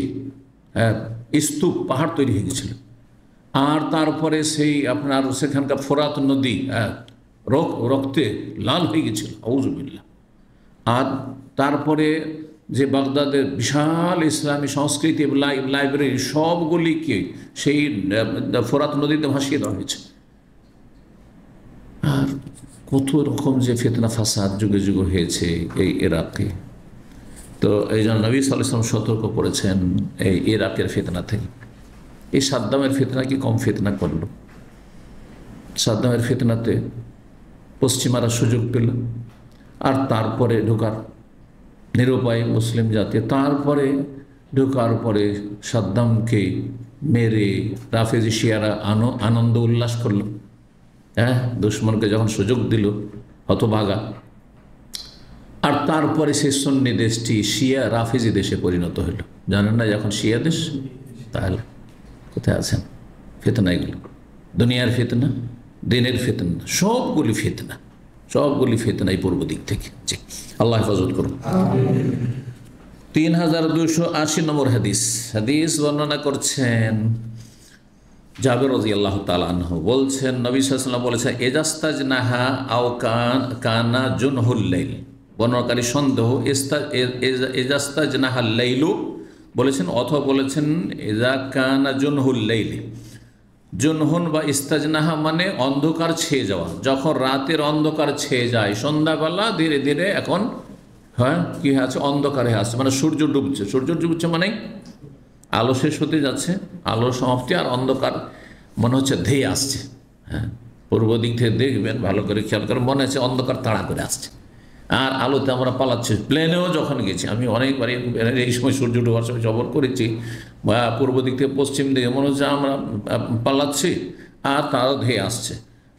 স্তূপ পাহাড় তৈরি হয়ে গেছিল। আর তারপরে সেই আপনার সেখানকার ফোরাত নদী রক্তে লাল হয়ে গেছিল, আউযুবিল্লাহ। আর তারপরে যে বাগদাদের বিশাল ইসলামী সংস্কৃতি লাইব্রেরি সবগুলিকে সেই ফোরাত নদীতে ভাসিয়ে দেওয়া হয়েছে। আর কত রকম যে ফিতনা ফাসাদ যুগে যুগে হয়েছে এই ইরাকে। তো এই জন্য নবী সাল্লাল্লাহু আলাইহি ওয়াসাল্লাম সতর্ক করেছেন এই ইরাকের ফিতনা থেকে। এই সাদ্দামের ফিতনা কি কম ফিতনা করলো? সাদ্দামের ফিতনাতে পশ্চিমারা সুযোগ পেল, আর তারপরে ঢোকার নিরুপায় মুসলিম জাতি, তারপরে ঢোকার পরে সাদ্দামকে মেরে রাফেজি শিয়ারা আনন্দ উল্লাস করল। দুশ্মনকে যখন সুযোগ দিল হতভাগা, আর তারপরে সেই সুন্নি দেশটি শিয়া রাফেজি দেশে পরিণত হইল। জানেন না যখন শিয়া দেশ? তাহলে কোথায় আছেন? ফিতনা এগুলো, দুনিয়ার ফিতনা, দিনের ফিতনা, সবগুলি ফিতনা, সবগুলি ফিতনা এই পূর্ব দিক থেকে। জি, আল্লাহ হেফাজত করুন। 3280 নম্বর হাদিস বর্ণনা করছেন জাবের রাদিয়াল্লাহু তাআলা আনহু, বলছেন নবী সাল্লাল্লাহু আলাইহি ওয়াসাল্লাম বলেছেন ইজাস্তাজনাহা আও কানা জুনহুল লাইল। বর্ণনাকারী সন্দেহ ইজাস্তাজনাহাল লাইলু বলেছেন, অথবা বলেছেন ইজা কানা জুনহুল লাইল। জুনহুন বা ইস্তাজনাহা মানে অন্ধকার ছেয়ে যাওয়া। যখন রাতের অন্ধকার ছেয়ে যায়, সন্ধ্যাবেলা ধীরে ধীরে এখন কি আছে? অন্ধকারে আছে, মানে সূর্য ডুবছে। সূর্য ডুবছে মানে আলো শেষ হতে যাচ্ছে, আলোর সমাপ্তি, আর অন্ধকার মনে হচ্ছে ধেয়ে আসছে। পূর্ব দিক থেকে দেখবেন, ভালো করে খেয়াল করে, মনে হচ্ছে অন্ধকার তাড়া করে আসছে, আর আলোতে আমরা পালাচ্ছি। প্লেনেও যখন গেছি, আমি অনেকবার এই সময় সূর্য ডোবার সময় সফর করেছি, পূর্ব দিক থেকে পশ্চিম দিকে মনে হচ্ছে আমরা পালাচ্ছি, আর তারাও ধেয়ে আসছে।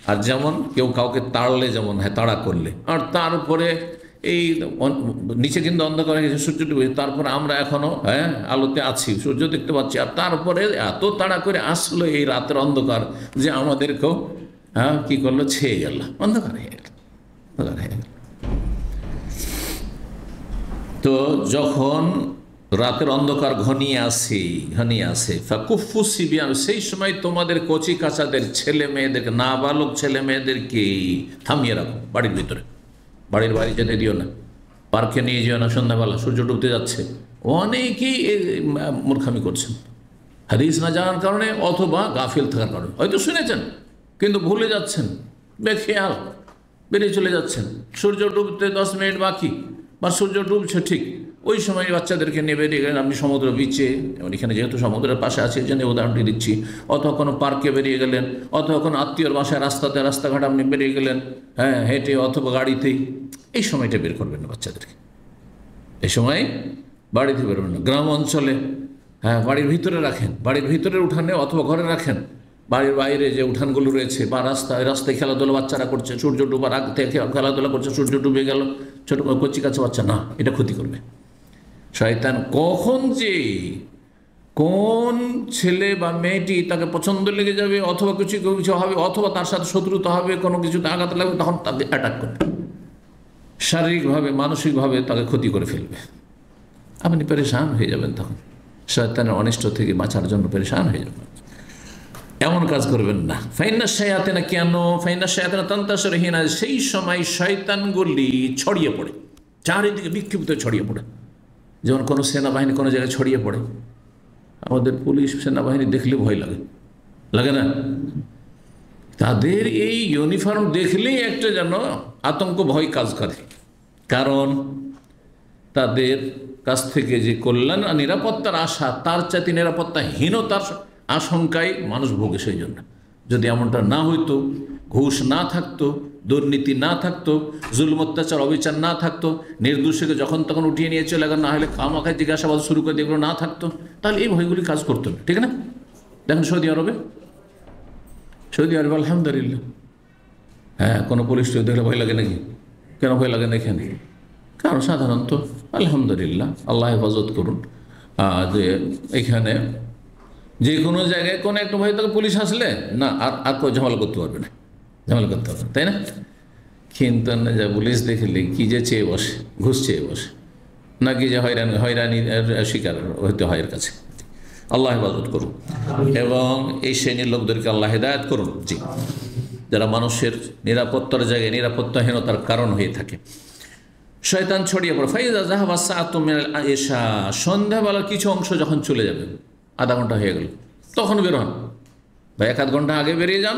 আর যেমন কেউ কাউকে তাড়লে, যেমন তাড়া করলে, আর তারপরে এই নিচে কিন্তু অন্ধকার হয়ে গেছে, সূর্য ডুবে, তারপরে আমরা এখনও আলোতে আছি, সূর্য দেখতে পাচ্ছি, আর তারপরে এত তাড়া করে আসলো এই রাতের অন্ধকার যে আমাদেরকেও কি করলো? ছেয়ে গেল, অন্ধকার হয়ে গেল, অন্ধকার হয়ে গেল। তো যখন রাতের অন্ধকার ঘনিয়ে আসে ফাকুফু সিবিয়ান, সেই সময় তোমাদের কচি কাচাদের ছেলে মেয়েদেরকে, নাবালক ছেলে মেয়েদেরকে থামিয়ে রাখো বাড়ির ভিতরে। বাড়ির বাইরে যেতে দিও না, পার্কে নিয়ে যেও না সন্ধ্যাবেলা, সূর্য ডুবতে যাচ্ছে। অনেকেই মূর্খামি করছেন হাদিস না জানার কারণে, অথবা গাফিল থাকার কারণে। হয়তো শুনেছেন কিন্তু ভুলে যাচ্ছেন, বেখেয়াল বেরিয়ে চলে যাচ্ছেন। সূর্য ডুবতে 10 মিনিট বাকি, বা সূর্য ডুবছে ঠিক ওই সময় বাচ্চাদেরকে নিয়ে বেরিয়ে গেলেন আপনি সমুদ্র বিচে, এখানে যেহেতু সমুদ্রের পাশে আছে এই জন্য উদাহরণটি দিচ্ছি, অথবা কোনো পার্কে বেরিয়ে গেলেন, অথবা কোনো আত্মীয়র বাসায় রাস্তাঘাট আপনি বেরিয়ে গেলেন, হেঁটে অথবা গাড়িতেই। এই সময়টা বের করবেন না বাচ্চাদেরকে, এই সময় বাড়িতে বেরোবেন না। গ্রাম অঞ্চলে বাড়ির ভিতরে রাখেন, বাড়ির ভিতরের উঠানে অথবা ঘরে রাখেন। বাড়ির বাইরে যে উঠানগুলো রয়েছে বা রাস্তায় খেলাধুলা বাচ্চারা করছে, সূর্য ডুবার আগ থেকে খেলাধুলা করছে, সূর্য ডুবে গেল, ছোটো কচি কাছে বাচ্চা, না, এটা ক্ষতি করবে। শয়তান কখন যে কোন ছেলে বা মেয়েটি তাকে পছন্দ লেগে যাবে, অথবা কিছু হবে, অথবা তার সাথে শত্রুতা হবে, কোনো কিছুতে আঘাত লাগবে, তখন তাকে অ্যাটাক করবে। শারীরিকভাবে মানসিকভাবে তাকে ক্ষতি করে ফেলবে। আপনি পেরেশান হয়ে যাবেন, তখন শয়তানের অনিষ্ট থেকে বাঁচার জন্য পেরেশান হয়ে যাবেন। এমন কাজ করবেন না। ফাইন্না শায়াতিনা, কেন? ফাইন্না শায়াতিনা তানতাশিরুনা, সেই সময় শয়তানগুলি ছড়িয়ে পড়ে, চারিদিকে বিক্ষিপ্ত ছড়িয়ে পড়ে। যেমন কোনো সেনাবাহিনী কোনো জায়গায় ছড়িয়ে পড়ে, আমাদের পুলিশ সেনাবাহিনী দেখলে ভয় লাগে, লাগে না? তাদের এই ইউনিফর্ম দেখলেই একটা যেন আতঙ্ক ভয় কাজ করে, কারণ তাদের কাছ থেকে যে কল্যাণ আর নিরাপত্তার আশা, তার চাইতে নিরাপত্তাহীনতার আশঙ্কায় মানুষ ভোগে। সেই জন্য যদি এমনটা না হইতো, ঘুষ না থাকতো, দুর্নীতি না থাকতো, জুলুম অত্যাচার অবিচার না থাকতো, নির্দোষীকে যখন তখন উঠিয়ে নিয়ে চলে গেল, না হলে খামাখায় জিজ্ঞাসাবাদ শুরু করে এগুলো না থাকতো, তাহলে এই ভয়গুলি কাজ করতো না, ঠিক না? দেখেন সৌদি আরবে আলহামদুলিল্লাহ, হ্যাঁ, কোনো পুলিশ দেখলে ভয় লাগে নাকি? কেন ভয় লাগে না এখানে? কারণ সাধারণত আলহামদুলিল্লাহ, আল্লাহ হেফাজত করুন, যে এখানে যে কোনো জায়গায় কোনো একটা ভয় থাকে, পুলিশ আসলে না আর কেউ ঝামেলা করতে পারবে না, তাই না? কিন্তু না, যা পুলিশ দেখলে কি যে চেয়ে বসে, ঘুষ চেয়ে বসে, নাকি যে হয়রানির শিকার হইতে হয় এর কাছে। আল্লাহ হেফাজত করুন এবং এই শ্রেণীর লোকদেরকে আল্লাহ হেদায়েত করুন, জি, যারা মানুষের নিরাপত্তার জায়গায় নিরাপত্তাহীনতার কারণ হয়ে থাকে। শয়তান ছড়িয়ে পড়ে। ফাইজা যাহাবা সাআতুম মিনাল ইশা, সন্ধ্যাবেলার কিছু অংশ যখন চলে যাবে, আধা ঘন্টা হয়ে গেল, তখন বের হন। বা 1-8 ঘন্টা আগে বেরিয়ে যান,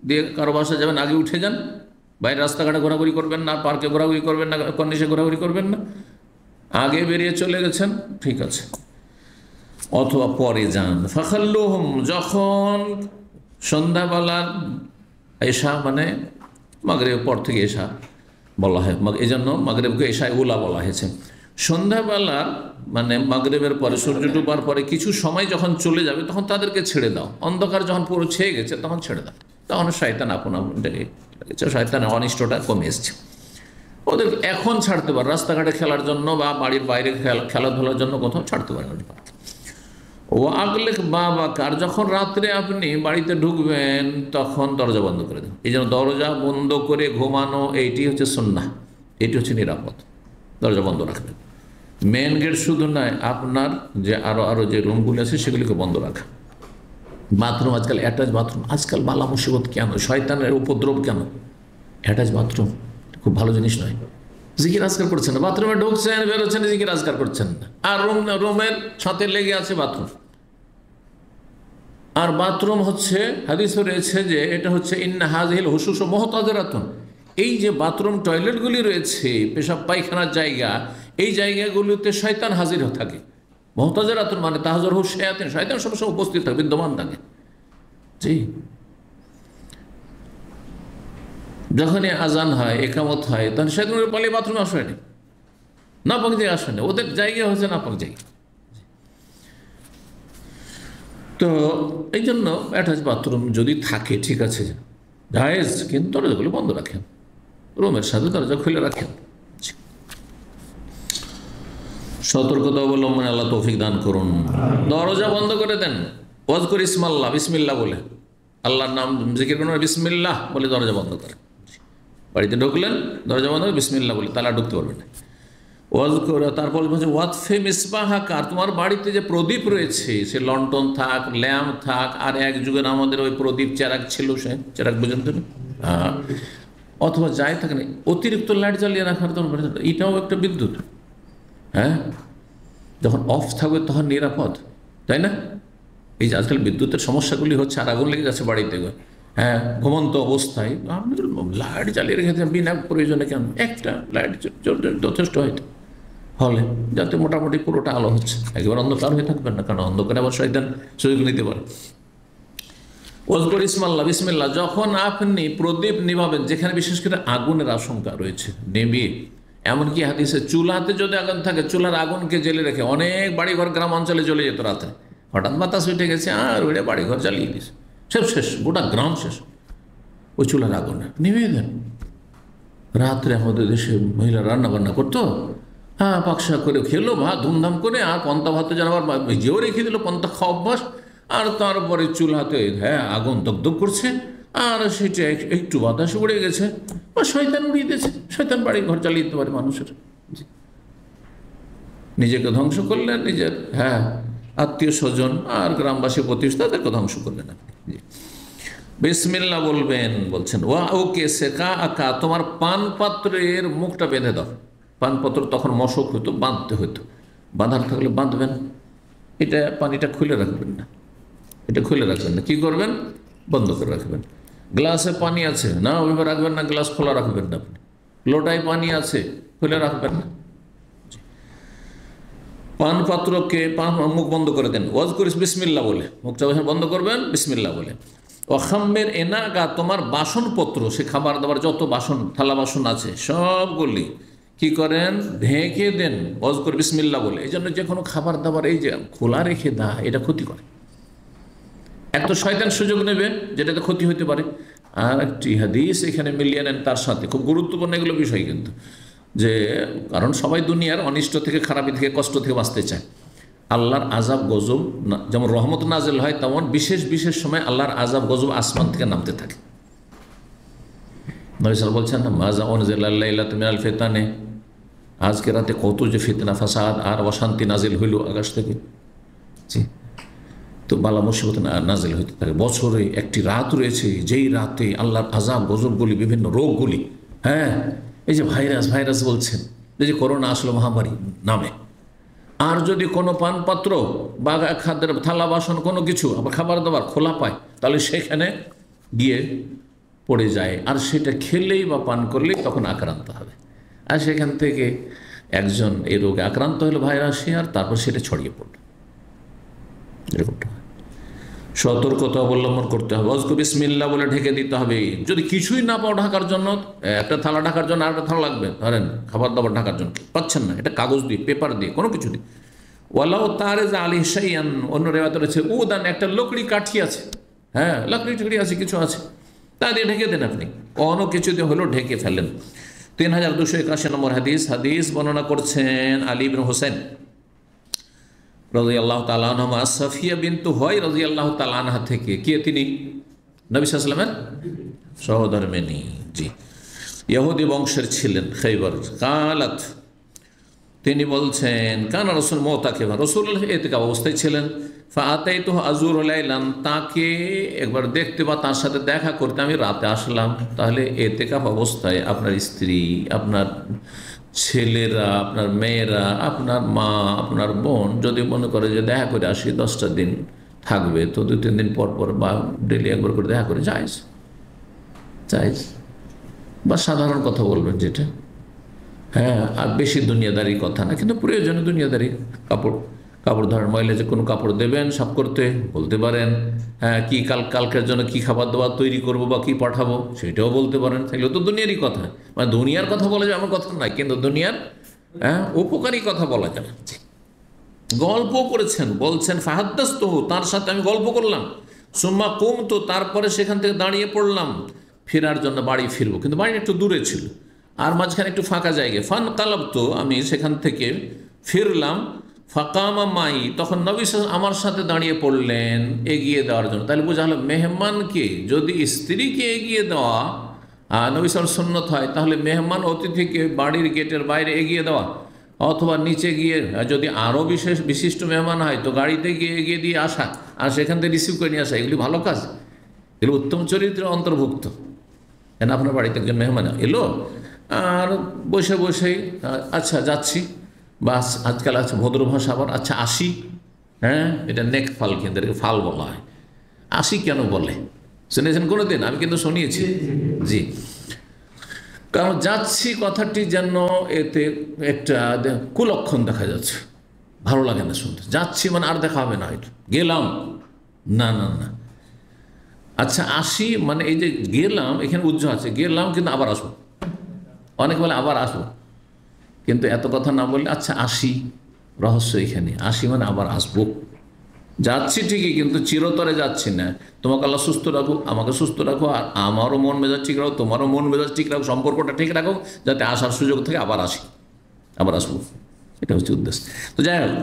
দিয়ে কারো বাসা যাবেন, আগে উঠে যান। বাইরে রাস্তাঘাটে ঘোরাঘুরি করবেন না, পার্কে ঘোরাঘুরি করবেন না, কর্নিশে ঘোরাঘুরি করবেন না, আগে বেরিয়ে চলে গেছেন, ঠিক আছে। অথবা পরে যান। ফাখাল্লুহুম, যখন সন্ধ্যাবেলার এশা, মানে মাগরিবের পর থেকে এশা বলা হয়, এই জন্য মাগরিবকে এশায়ে উলা বলা হয়েছে। সন্ধ্যাবেলার মানে মাগরিবের পরে, সূর্য ডুবার পরে কিছু সময় যখন চলে যাবে, তখন তাদেরকে ছেড়ে দাও। অন্ধকার যখন পুরো ছেয়ে গেছে, তখন ছেড়ে দাও। তখন শয়তান আপন শয়তানের অনিষ্টটা কমে এসছে। ওদের এখন ছাড়তে পারে, রাস্তাঘাটে খেলার জন্য বা বাড়ির বাইরে খেলাধুলার জন্য কোথাও ছাড়তে পারে। ও আগলেক বাবা কার, যখন রাত্রে আপনি বাড়িতে ঢুকবেন, তখন দরজা বন্ধ করে দেন। এই জন্য দরজা বন্ধ করে ঘুমানো, এইটি হচ্ছে সুন্নাহ, এটি হচ্ছে নিরাপদ। দরজা বন্ধ রাখবেন। মেন গেট শুধু নয়, আপনার যে আরো যে রুমগুলো আছে সেগুলিকে বন্ধ রাখা। বাথরুম, আজকাল অ্যাটাচ বাথরুম, আজকাল বালা মুসিবত কেন, শয়তানের উপদ্রব কেন? অ্যাটাচ বাথরুম খুব ভালো জিনিস নয়। জিকির আজকার করছেন না, বাথরুমে ঢুকছেন, বেরোচ্ছেন, জিকির আজকার করছেন না। আর রুমের সাথে লেগে আছে বাথরুম। আর বাথরুম হচ্ছে, হাদিসে রয়েছে যে এটা হচ্ছে ইন্না হাযিহিল হুশুস মুহতাযিরাতুন, এই যে বাথরুম টয়লেটগুলি রয়েছে, পেশাব পায়খানার জায়গা, এই জায়গাগুলিতে শয়তান হাজির থাকে। মুহতাযিরাতুন মানে তাহযুরহু শায়াতিন, শয়তান সবসময় উপস্থিত থাকে, বিদ্যমান থাকে। জি, যখনই আজান হয়, একামত হয়, তখন শয়তানের পালিয়ে বাথরুমে আসে না, নাপাক জায়গায় আসে না, ওদের জায়গা হচ্ছে নাপাক জায়গা। তো এই জন্য অ্যাটাচ বাথরুম যদি থাকে, ঠিক আছে, জায়েজ, কিন্তু দরজাগুলো বন্ধ রাখেন, রুমের সাথে দরজা খুলে রাখেন। সতর্কতা অবলম্বনে আল্লাহ তৌফিক দান করুন। দরজা বন্ধ করে দেন, ওয়াজকুর ইসমাল্লাহ, বিসমিল্লাহ বলে, আল্লাহর নাম জিকির করুন, বিসমিল্লাহ বলে দরজা বন্ধ করেন। বাড়িতে ঢুকলেন, দরজা বন্ধ করে বিসমিল্লাহ বলে, তালা ঢুকতে পারবে না। ওয়াজকুর, তারপর বলছে ওয়াতফি মিসবাহাকা, তোমার বাড়িতে যে প্রদীপ রয়েছে, সে লন্ঠন থাক, ল্যাম্প থাক, আর এক যুগের আমাদের ওই প্রদীপ চেরাগ ছিল, সে চেরাগ বুঝেন তো, অথবা যাই থাকে না, অতিরিক্ত লাইট জ্বালিয়ে রাখার জন্য, এটাও একটা বিদ্যুৎ। হ্যাঁ, যখন অফ থাকবে তখন নিরাপদ, তাই না? এই যে আজকাল বিদ্যুতের সমস্যাগুলি হচ্ছে, আর আগুন লেগে যাচ্ছে বাড়িতে, হ্যাঁ, ঘুমন্ত অবস্থায় আপনি লাইট জ্বালিয়ে রেখেছেন বিনা প্রয়োজনে, কেন? একটা লাইট যথেষ্ট হয়তো হলে, যাতে মোটামুটি পুরোটা আলো হচ্ছে, একেবারে অন্ধকার হয়ে থাকবেন না, কারণ অন্ধকারে আবার শয়তান সুযোগ নিতে পারে। ওয়াজকুর ইসমাল্লাহ, বিসমিল্লাহ, যখন আপনি প্রদীপ নিভাবেন, যেখানে বিশেষ করে আগুনের আশঙ্কা রয়েছে, নেভিয়ে, এমনকি হাদিসে চুলাতে যদি আগুন থাকে, চুলার আগুনকে জেলে রেখে, অনেক বাড়িঘর গ্রাম অঞ্চলে জ্বলে যেত রাত্রে, হঠাৎ বাতাস উঠে গেছে, আর ওইটা বাড়িঘর জ্বালিয়ে দিয়েছে, সব শেষ, গোটা গ্রাম শেষ, ওই চুলার আগুনে নিভিয়ে দেন। রাত্রে আমাদের দেশে মহিলা রান্না বান্না করতো, হ্যাঁ, পাকশা করে খেলো ভাত ধুমধাম করে, আর পন্তা ভাত যেন আবার যেও রেখে দিল, পন্তা খাওয়া অভ্যাস, আর তারপরে চুলাতে, হ্যাঁ, আগুন দগদগ করছে, আর সেটা একটু বাতাসে উড়ে গেছে বা শয়তান উড়িয়ে দিয়েছে, শয়তান বাড়ি ঘর চালিয়ে দিতে পারে মানুষের। নিজেকে ধ্বংস করলেন, নিজের আত্মীয় স্বজন আর গ্রামবাসী প্রতিষ্ঠা তাদেরকে ধ্বংস করলেন আপনি। বিসমিল্লাহ বলবেন, বলছেন ওয়া ওকে সেকা আকা, তোমার পান পাত্রের মুখটা বেঁধে দাও। পানপত্র তখন মশক হতো, বাঁধতে হতো, বাঁধার থাকলে বাঁধবেন, এটা পানিটা খুলে রাখবেন না, এটা খুলে রাখবেন না। কি করবেন? বন্ধ করে রাখবেন। গ্লাসে পানি আছে না, ওইভাবে রাখবেন না, গ্লাস খোলা রাখবেন না আপনি। লোটায় পানি আছে, খুলে রাখবেন না। পান পাত্রকে মুখ বন্ধ করে দেন, ওয়াজ করিস বিসমিল্লাহ বলে, মুখটা বন্ধ করবেন বিসমিল্লাহ বলে। ওখাম্মের এনাগা, তোমার বাসনপত্র, সে খাবার দাবার যত বাসন থালা বাসন আছে সবগুলি কি করেন? ঢেকে দেন, ওয়াজ করে বিসমিল্লাহ বলে। এই জন্য যে কোনো খাবার দাবার এই যে খোলা রেখে দা, এটা ক্ষতি করে। এক তো শয়তান সুযোগ নেবেন যেটাতে ক্ষতি হতে পারে, আর একটি হাদিস এখানে মিলিয়ে নেন তার সাথে, খুব গুরুত্বপূর্ণ এগুলো বিষয় কিন্তু, যে কারণ সবাই দুনিয়ার অনিষ্ট থেকে, খারাপি থেকে, কষ্ট থেকে বাঁচতে চায়। আল্লাহর আজাব গজব যেমন রহমত নাজেল হয়, তেমন বিশেষ বিশেষ সময় আল্লাহর আজাব গজব আসমান থেকে নামতে থাকে। নবী সাল্লাল্লাহু বলছেন না, মাজা অনজিলাল্লাইলাতু মিনাল ফিতানে, আজকে রাতে কত যে ফিতনা ফাসাদ আর অশান্তি নাজিল হইল আকাশ থেকে। জি, তো বালা মুসিবত নাজিল হইতে থাকে। বছরে একটি রাত রয়েছে যেই রাতে আল্লাহর আজাব গজবগুলি, বিভিন্ন রোগগুলি, এই যে ভাইরাস বলছেন, এই যে করোনা আসলো মহামারী নামে, আর যদি কোনো পানপাত্র বা খাদ্যের থালা বাসন কোনো কিছু আবার খাবার দাবার খোলা পায়, তাহলে সেখানে গিয়ে পড়ে যায়, আর সেটা খেলেই বা পান করলেই তখন আক্রান্ত হবে। আর সেখান থেকে একজন এই রোগে আক্রান্ত হলো ভাইরাসে, আর তারপর সেটা ছড়িয়ে পড়ল। এরকমটা সতর্কতা অবলম্বন করতে হবে। ওয়াজ করে বিসমিল্লাহ বলে ঢেকে দিতে হবে। যদি কিছুই না পাও ঢাকার জন্য, একটা থালা ঢাকার জন্য আর একটা থালা লাগবে, ধরেন খাবার দাবার ঢাকার জন্য পাচ্ছেন না, এটা কাগজ দিয়ে, পেপার দিয়ে, কোনো কিছু দিয়ে। ওয়ালাও তারেজ আলী শাইয়ান, অন্য রেওয়াতে রয়েছে উদান, একটা লকড়ি কাঠি আছে, লকড়ি টুকরি আছে, কিছু আছে, তা দিয়ে ঢেকে দেন আপনি, অন্য কিছু দিয়ে হলেও ঢেকে ফেলেন। 3281 নম্বর হাদিস বর্ণনা করছেন আলী ইবনে হোসেন রাদিয়াল্লাহু তাআলা আনহা, সাফিয়া বিনতু হুয়াই রাদিয়াল্লাহু তাআলা আনহা থেকে। কে তিনি? নবী সাল্লাল্লাহু আলাইহি ওয়াসাল্লামের সহধর্মিণী। জি, ইহুদি বংশের ছিলেন, খাইবার। কালাত, তিনি বলছেন, কানা রাসূল মুতাকিফা, রাসূলুল্লাহ ইতিকাফ অবস্থায় ছিলেন। ফাআতাইতু আযুরু লাইলান, তাকে একবার দেখতে বা তার সাথে দেখা করতে আমি রাতে আসলাম। তাহলে ইতিকাফ অবস্থায় আপনার স্ত্রী, আপনার ছেলেরা, আপনার মেয়েরা, আপনার মা, আপনার বোন যদি মনে করে যে দেখা করে আসি, 10টা দিন থাকবে, তো 2-3 দিন পর পর বা ডেলি একবার করে দেখা করে জায়েজ, বা সাধারণ কথা বলবেন যেটা, আর বেশি দুনিয়াদারি কথা না, কিন্তু প্রয়োজনে দুনিয়াদারি কাপড় ধরেন, মহিলা যে কোনো কাপড় দেবেন সাফ করতে বলতে পারেন। কি কালকের জন্য কি খাবার দাবার তৈরি করবো বা কি পাঠাবো সেটাও বলতে পারেন। সেগুলো তো দুনিয়ারই কথা, মানে দুনিয়ার কথা বলা যায় আমার কথা নাই, কিন্তু দুনিয়ার উপকারী কথা বলা যাবে। গল্প করেছেন, বলছেন ফাহাদ্দাস তো, তার সাথে আমি গল্প করলাম। সুম্মা কুম তো, তারপরে সেখান থেকে দাঁড়িয়ে পড়লাম ফেরার জন্য, বাড়ি ফিরবো, কিন্তু বাড়ি একটু দূরে ছিল আর মাঝখানে একটু ফাঁকা জায়গায়। ফান কালাব তো, আমি সেখান থেকে ফিরলাম। ফাকামা মাই, তখন নবী সাল্লাল্লাহু আমার সাথে দাঁড়িয়ে পড়লেন এগিয়ে দেওয়ার জন্য। তাহলে বোঝা হলো মেহমানকে যদি স্ত্রীকে এগিয়ে দেওয়া নবী সাল্লাল্লাহু সুন্নত হয়, তাহলে মেহমান অতিথিকে বাড়ির গেটের বাইরে এগিয়ে দেওয়া, অথবা নিচে গিয়ে যদি আরও বিশিষ্ট মেহমান হয় তো গাড়িতে গিয়ে এগিয়ে দিয়ে আসা, আর সেখান থেকে রিসিভ করে নিয়ে আসা, এগুলি ভালো কাজ, এগুলো উত্তম চরিত্রের অন্তর্ভুক্ত। কেন আপনার বাড়িতে একজন মেহমান এলো আর বসেই আচ্ছা যাচ্ছি, বাস, আজকাল আছে ভদ্র ভাষা আবার, আচ্ছা আসি, এটা নেক ফাল, কিন্তু এটাকে ফাল বলা হয়। আসি কেন বলে শুনেছেন কোনো দিন? আমি কিন্তু শুনিয়েছি। জি, কারণ যাচ্ছি কথাটি যেন এতে একটা কুলক্ষণ দেখা যাচ্ছে, ভালো লাগে না শুনতে। যাচ্ছি মানে আর দেখা হবে না, হয়তো গেলাম, না। আচ্ছা আসি মানে এই যে গেলাম, এখানে উজ্জ্ব আছে, গেলাম কিন্তু আবার আসবো, অনেক বলে আবার আসবো, কিন্তু এত কথা না বললে আচ্ছা আসি, রহস্য এখানে। আসি মানে আবার আসবো, যাচ্ছি ঠিকই কিন্তু চিরতরে যাচ্ছি না। তোমাকে আল্লাহ সুস্থ রাখো, আমাকে সুস্থ রাখো, আর আমারও মন মেজাজ ঠিক রাখো, তোমারও মন মেজাজ ঠিক রাখো, সম্পর্কটা ঠিক রাখো, যাতে আসার সুযোগ থেকে আবার আসবো, এটা হচ্ছে উদ্দেশ্য। তো যাই হোক,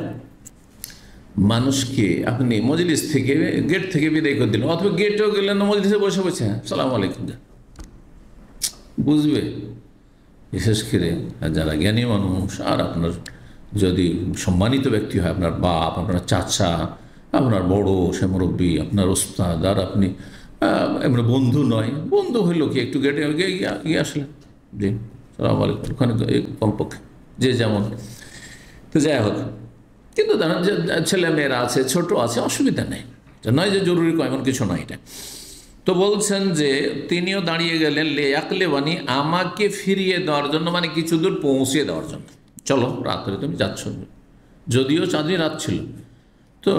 মানুষকে আপনি মজলিস থেকে গেট থেকে বিদায় করে দিলেন, অথবা গেটেও গেলেন না, মজলিসে বসে বসে সালাম আলাইকুম, বুঝবে? বিশেষ করে যারা জ্ঞানী মানুষ, আর আপনার যদি সম্মানিত ব্যক্তি হয়, আপনার বাপ, আপনার চাচা, আপনার বড় সে মুরব্বী, আপনার ওস্তাদ, আর আপনি এমনি বন্ধু নয়, বন্ধু হইল কি একটু গেটে গিয়ে আসলেন, জি সালাম আলাইকুম, ওখানে কমপক্ষে যে যেমন। তো যাই হোক, কিন্তু জানেন যে ছেলে মেয়েরা আছে, ছোট আছে, অসুবিধা নেই, নয় যে জরুরি এমন কিছু নয় এটা। তো বলছেন যে তিনিও দাঁড়িয়ে গেলেন লে আকলে বানি, আমাকে ফিরিয়ে দেওয়ার জন্য, মানে কিছু দূর পৌঁছিয়ে দেওয়ার জন্য। চলো রাত্রে তুমি যাচ্ছ, যদিও চাঁদি রাত ছিল। তো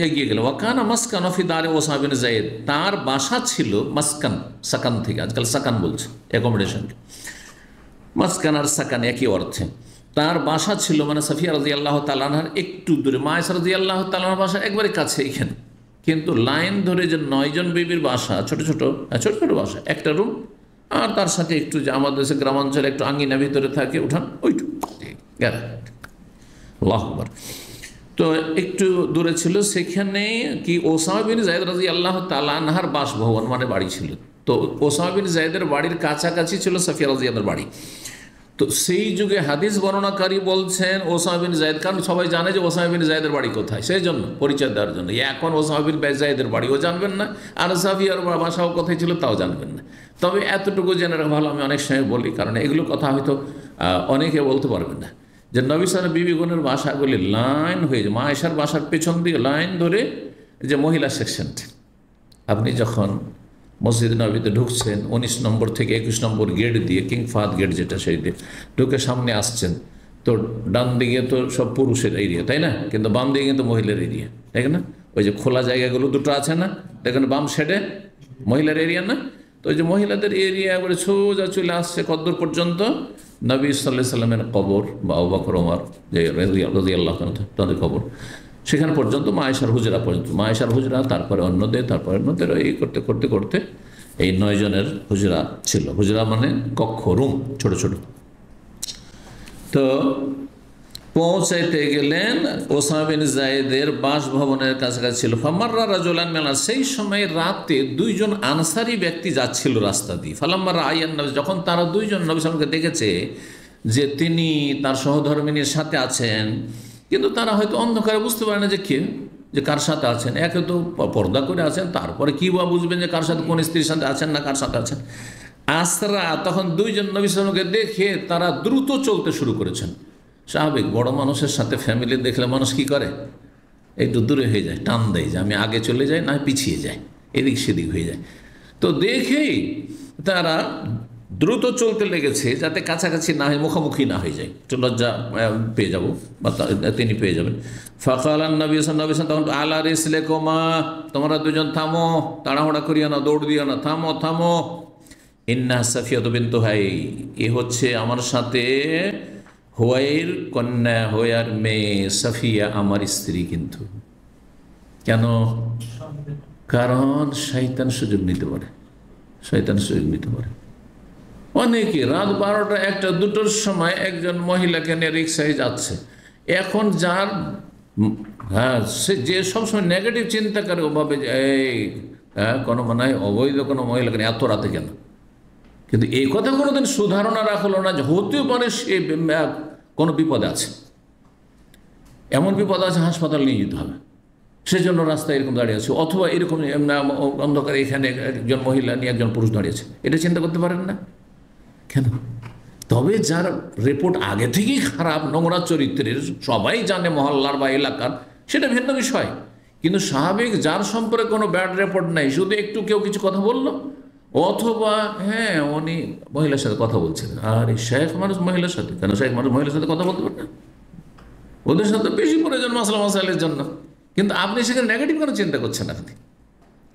এগিয়ে গেল। ওয়াকানা মাসকান ফি দারে ওসামা বিন যায়েদ, তার বাসা ছিল মাসকান, সাকান থেকে, আজকাল সাকান বলছে অ্যাকোমোডেশনকে, মাসকান আর সাকান একই অর্থে। তার বাসা ছিল মানে সাফিয়া রাদিয়াল্লাহু তাআলা আনহার একটু দূরে, মা আয়েশা রাদিয়াল্লাহু তাআলা আনহার বাসা একবারে কাছে এখানে, কিন্তু লাইন ধরে যে 9 জন বিবির বাসা, ছোট ছোট বাসা, একটা রুম, আর তার সাথে একটু যে আমাদের দেশে গ্রামাঞ্চলে একটু আঙ্গিনা ভিতরে থাকে উঠান, ওইটুকু গেল। আল্লাহু আকবার। তো একটু দূরে ছিল, সেখানে কি ওসামা বিন যায়েদ রাদিয়াল্লাহু তাআলা আনহার বাসভবন মানে বাড়ি ছিল। তো ওসামা বিন যায়েদের বাড়ির কাছাকাছি ছিল সাফিয়া রাদিয়াল্লাহর বাড়ি। তো সেই যুগে হাদিস বর্ণনাকারী বলছেন ওসামা বিন যায়েদ, কারণ সবাই জানে যে ওসামা বিন যায়েদের বাড়ি কোথায়, সেই জন্য পরিচয় দেওয়ার জন্য। এখন ওসামা বিন যায়েদের বাড়িও জানবেন না, আর সাফিয়ার বাসাও কোথায় ছিল তাও জানবেন না। তবে এতটুকু জেনে রাখা ভালো, আমি অনেক সময় বলি, কারণ এগুলো কথা হয়তো অনেকে বলতে পারবেন না, যে নবী সাল্লাল্লাহু বিবিগণের বাসাগুলি লাইন হয়ে যায়, মা আয়েশার বাসার পেছন দিকে লাইন ধরে যে মহিলা সেকশনটি, আপনি যখন মসজিদ নবীতে ঢুকছেন 19 নম্বর থেকে 21 নম্বর গেট দিয়ে, কিং ফাহাদ গেট যেটা, সেই দিয়ে ঢুকে সামনে আসছেন, তো ডান দিকে তো সব পুরুষের এরিয়া, তাই না? কিন্তু বাম দিকে কিন্তু মহিলার এরিয়া, তাই না? ওই যে খোলা জায়গাগুলো দুটো আছে না, দেখেন বাম সাইডে মহিলার এরিয়া না, তো ওই যে মহিলাদের এরিয়া একবারে সোজা চলে আসছে কদ্দূর পর্যন্ত, নবী সাল্লাল্লাহু আলাইহি সাল্লামের কবর বা আবু বকর ওমর যে রাদিয়াল্লাহু আনহু তাদের কবর, সেখান পর্যন্ত, মা আয়েশার হুজরা পর্যন্ত, মা আয়েশার হুজরা, তারপরে অন্যদের, তারপরে অন্যদের, এই করতে করতে করতে এই 9 জনের হুজরা ছিল। হুজরা মানে কক্ষ, রুম, ছোট ছোট। তো পৌঁছাইতে গেলেন ওসামা বিন যায়েদের বাসভবনের কাছাকাছি ছিল। ফামাররা রাজুলান মিনাল, সেই সময় রাতে 2 জন আনসারি ব্যক্তি যাচ্ছিল রাস্তা দিয়ে। ফালাম্মা রাআয়ান নবী, যখন তারা 2 জন নবী সাল্লাল্লাহু আলাইহি দেখেছে যে তিনি তার সহধর্মিনীর সাথে আছেন, কিন্তু তারা হয়তো অন্ধকারে বুঝতে পারে না যে কে, যে কার সাথে আছেন। একে তো পর্দা করে আছেন, তারপরে কি বা বুঝবেন যে কার সাথে, কোন স্ত্রীর সাথে আছেন না কার সাথে আছেন। আসরা, তখন 2 জন নবী সাল্লাল্লাহু আলাইহি দেখে তারা দ্রুত চলতে শুরু করেছেন। স্বাভাবিক, বড় মানুষের সাথে ফ্যামিলি দেখলে মানুষ কি করে, একটু দূরে হয়ে যায়, টান দেয় যে আমি আগে চলে যাই, না পিছিয়ে যাই, এদিক সেদিক হয়ে যায়। তো দেখেই তারা দ্রুত চলতে লেগেছে, যাতে কাছাকাছি না হয়, মুখোমুখি না হয়ে যায়, একটু লজ্জা পেয়ে যাব বা তিনি পেয়ে যাবেন। ফাকালান নবী সাল্লাল্লাহু আলাইহি ওয়াসাল্লাম, তখন আলা রিসলিকুমা, তোমরা 2 জন থামো, তাড়াহুড়া করিও না, দৌড় দিও না, থামো থামো। ইন্না সাফিয়াতু বিনতু হুয়াই, এ হচ্ছে আমার সাথে হুয়াইর কন্যা, হুয়াইর মেয়ে সাফিয়া আমার স্ত্রী। কিন্তু কেন? কারণ শয়তান সুযোগ নিতে পারে, শয়তান সুযোগ নিতে পারে। অনেকে রাত 12টা, 1টা, 2টোর সময় একজন মহিলাকে নিয়ে রিক্সায় যাচ্ছে। এখন যার সে যে সবসময় নেগেটিভ চিন্তা করে, ওভাবে এই কোনো মনে হয় অবৈধ কোনো মহিলাকে এত রাতে কেন, কিন্তু এই কথা কোনোদিন সুধারণা রাখলো না যে হতে পারে সে কোনো বিপদে আছে, এমন বিপদ আছে হাসপাতাল নিয়ে যেতে হবে, সেজন্য রাস্তায় এরকম দাঁড়িয়ে আছে, অথবা এরকম অন্ধকারে এখানে একজন মহিলা নিয়ে একজন পুরুষ দাঁড়িয়েছে, এটা চিন্তা করতে পারেন না কেন? তবে যার রিপোর্ট আগে থেকেই খারাপ, নোংরা চরিত্রের, সবাই জানে মহল্লার বা এলাকার, সেটা ভিন্ন বিষয়। কিন্তু স্বাভাবিক যার সম্পর্কে কোনো ব্যাড রিপোর্ট নাই, শুধু একটু কেউ কিছু কথা বললো, অথবা হ্যাঁ উনি মহিলার সাথে কথা বলছেন, আর এই শেখ মানুষ মহিলার সাথে, কেন শেখ মানুষ মহিলার সাথে কথা বলতে পারে না? ওদের সাথে বেশি প্রয়োজন মাসাইলের জন্য, কিন্তু আপনি সেখানে নেগেটিভ কোনো চিন্তা করছেন। আপনি,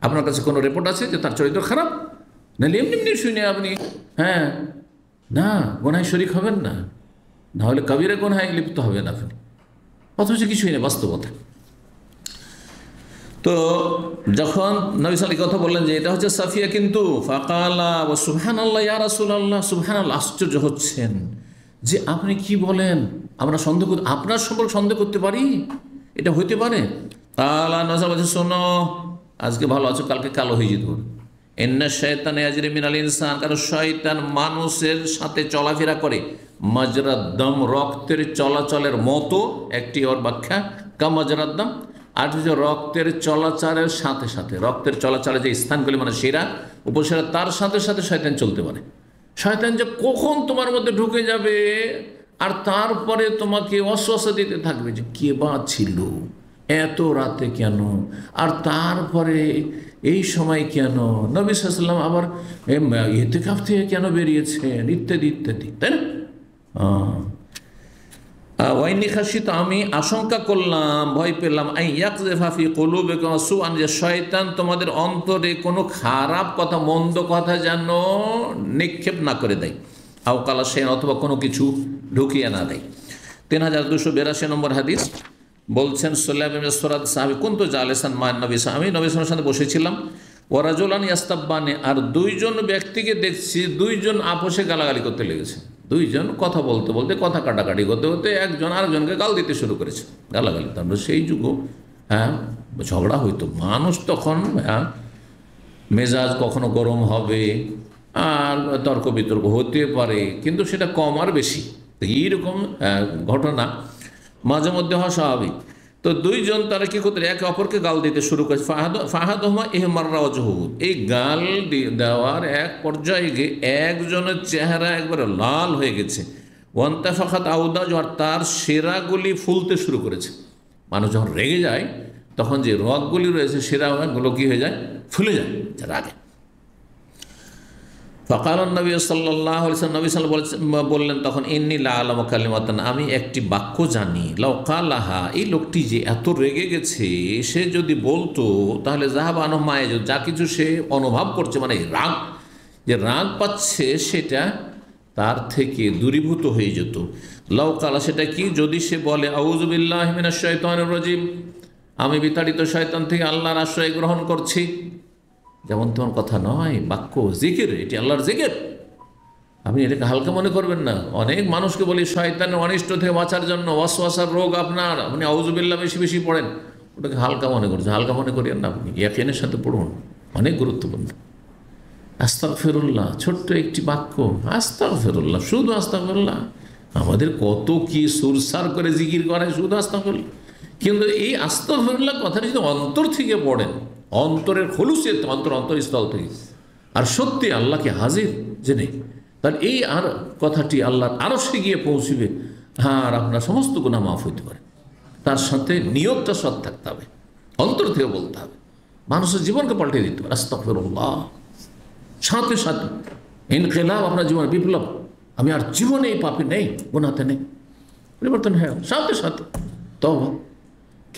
আপনার কাছে কোনো রিপোর্ট আছে যে তার চরিত্র খারাপ? নাহলে এমনি এমনি শুনে আপনি হ্যাঁ না গোনায় শরিক হবেন না, নাহলে কবিরা গোনায় লিপ্ত হবেন আপনি, অথচ কিছুই নেই বাস্তবতা। তো যখন নবী সাল্লাল্লাহু কথা বললেন যে এটা হচ্ছে সাফিয়া, কিন্তু ফাকালা ওয়া সুবহানাল্লাহ ইয়া রাসূলুল্লাহ, সুবহানাল্লাহ, আশ্চর্য হচ্ছেন যে আপনি কি বলেন, আমরা সন্দেহ, আপনার সম্পর্কে সন্দেহ করতে পারি? এটা হইতে পারে? আল্লাহ নজর বলছে, শোনো, আজকে ভালো আছো, কালকে কালো হয়ে যেতে পারে। ইন্না শাইতানা ইয়াজরি মিনাল ইনসান, কারণ শয়তান মানুষের সাথে চলাফেরা করে মাজরাদ্দাম, রক্তের চলাচলের মতো। একটি ওর ব্যাখ্যা কামাজরাদ্দাম, আর হচ্ছে রক্তের চলাচলের সাথে সাথে, রক্তের চলাচলের যে স্থানগুলি মানে শিরা উপশিরা, তার সাথে সাথে শয়তান চলতে পারে। শয়তান যে কখন তোমার মধ্যে ঢুকে যাবে আর তারপরে তোমাকে অস্বস্তি দিতে থাকবে যে কে বা ছিল এত রাতে কেন, আর তারপরে এই সময় কেন, নবী সাল্লাল্লাহু আলাইহি ওয়াসাল্লাম আবার ইতিকাফ থেকে কেন বেরিয়েছেন, ইত্যাদি ইত্যাদি, তাই না? ওয়াইনি খাসিত, আমি আশঙ্কা করলাম, ভয় পেলাম, ইয়াকযিফা ফি কুলুবিকুম সুআন, যে শয়তান তোমাদের অন্তরে কোনো খারাপ কথা, মন্দ কথা যেন নিক্ষেপ না করে দেয়। আওকালা সে, অথবা কোনো কিছু ঢুকিয়ে না দেয়। 3282 নম্বর হাদিস বলছেন, সুলাইম ইবনে সুরাদ সাহাবী, কুনতু জালিসান মা নবী, আমি নবী সাল্লাল্লাহু আলাইহি ওয়াসাল্লাম সাথে বসেছিলাম, ওয়া রাজুলান ইয়াস্তাব্বানি, আর দুইজন ব্যক্তিকে দেখছি, দুইজন আপোষে গালাগালি করতে লেগেছে। দুইজন কথা বলতে বলতে, কথা কাটাকাটি করতে করতে একজন আরেকজনকে গাল দিতে শুরু করেছে, গালাগালি। তারপরে সেই যুগ ঝগড়া হইতো, মানুষ তখন মেজাজ কখনো গরম হবে আর তর্ক বিতর্ক হতে পারে, কিন্তু সেটা কম আর বেশি। এইরকম ঘটনা মাঝে মধ্যে হওয়া স্বাভাবিক। তো দুইজন তারা কি করতে, একে অপরকে গাল দিতে শুরু করেছে। ফাহাদুহুমা ইহমাররা ওয়াজহুহু, এই গাল দেওয়ার এক পর্যায়ে গিয়ে একজনের চেহারা একবারে লাল হয়ে গেছে। ওয়ান্তাফাখাত আউদাজ, আর তার শিরাগুলি ফুলতে শুরু করেছে। মানুষ যখন রেগে যায় তখন যে রগগুলি রয়েছে শিরাগুলো কি হয়ে যায়, ফুলে যায় রাগে। ফাকাল নবী সাল্লাল্লাহু আলাইহি ওয়াসাল্লাম, নবী সাল্লাল্লাহু আলাইহি ওয়াসাল্লাম বললেন তখন, ইন্নী লা আ'লামু কালিমাতান, আমি একটি বাক্য জানি, লাউ কালাহা, এই লোকটি যে এত রেগে গেছে, সে যদি বলতো তাহলে যাহাবা আনহু মা ইয়াজুদ, যা কিছু সে অনুভব করছে, মানে রাগ, যে রাগ পাচ্ছে সেটা তার থেকে দূরীভূত হয়ে যেত। লাউ কালা, সেটা কি, যদি সে বলে আউযু বিল্লাহি মিনাশ শাইতানির রাজিম, আমি বিতাড়িত শয়তান থেকে আল্লাহর আশ্রয় গ্রহণ করছি, যেমন তোমার কথা নয়, বাক্য জিকির, এটি আল্লাহর জিকির, আপনি এটাকে হালকা মনে করবেন না। অনেক মানুষকে বলি শয়তানের অনিষ্ট থেকে বাঁচার জন্য ওয়াসওয়াসার রোগ আপনার, আপনি আউযু বিল্লাহ বেশি বেশি পড়েন, ওটাকে হালকা মনে করছেন। হালকা মনে করিয়েন না, আপনি ইয়াকিনের সাথে পড়ুন, অনেক গুরুত্বপূর্ণ। আস্তাগফিরুল্লাহ, ছোট্ট একটি বাক্য, আস্তাগফিরুল্লাহ, শুধু আস্তাগফিরুল্লাহ। আমাদের কত কি সুরসার করে জিকির করে, শুধু আস্তাগফিরুল্লাহ। কিন্তু এই আস্তাগফিরুল্লাহ কথাটি যদি অন্তর থেকে পড়েন, অন্তরের খলুসিয়ত, অন্তরস্থল থেকে, আর সত্যি আল্লাহকে হাজির জেনে, তার এই আর কথাটি আল্লাহর আরশে গিয়ে পৌঁছবে, আর আপনার সমস্ত গুনাহ মাফ হইতে পারে। তার সাথে নিয়তটা সৎ থাকতে হবে, অন্তর থেকে বলতে হবে, মানুষের জীবনকে পাল্টে দিতে পারে। আস্তাগফিরুল্লাহ, সাথে সাথে ইনকিলাব, আপনার জীবনে বিপ্লব, আমি আর জীবনে এই পাপে নেই, গুনাহতে নেই, পরিবর্তন হয়ে সাথে সাথে তওবা।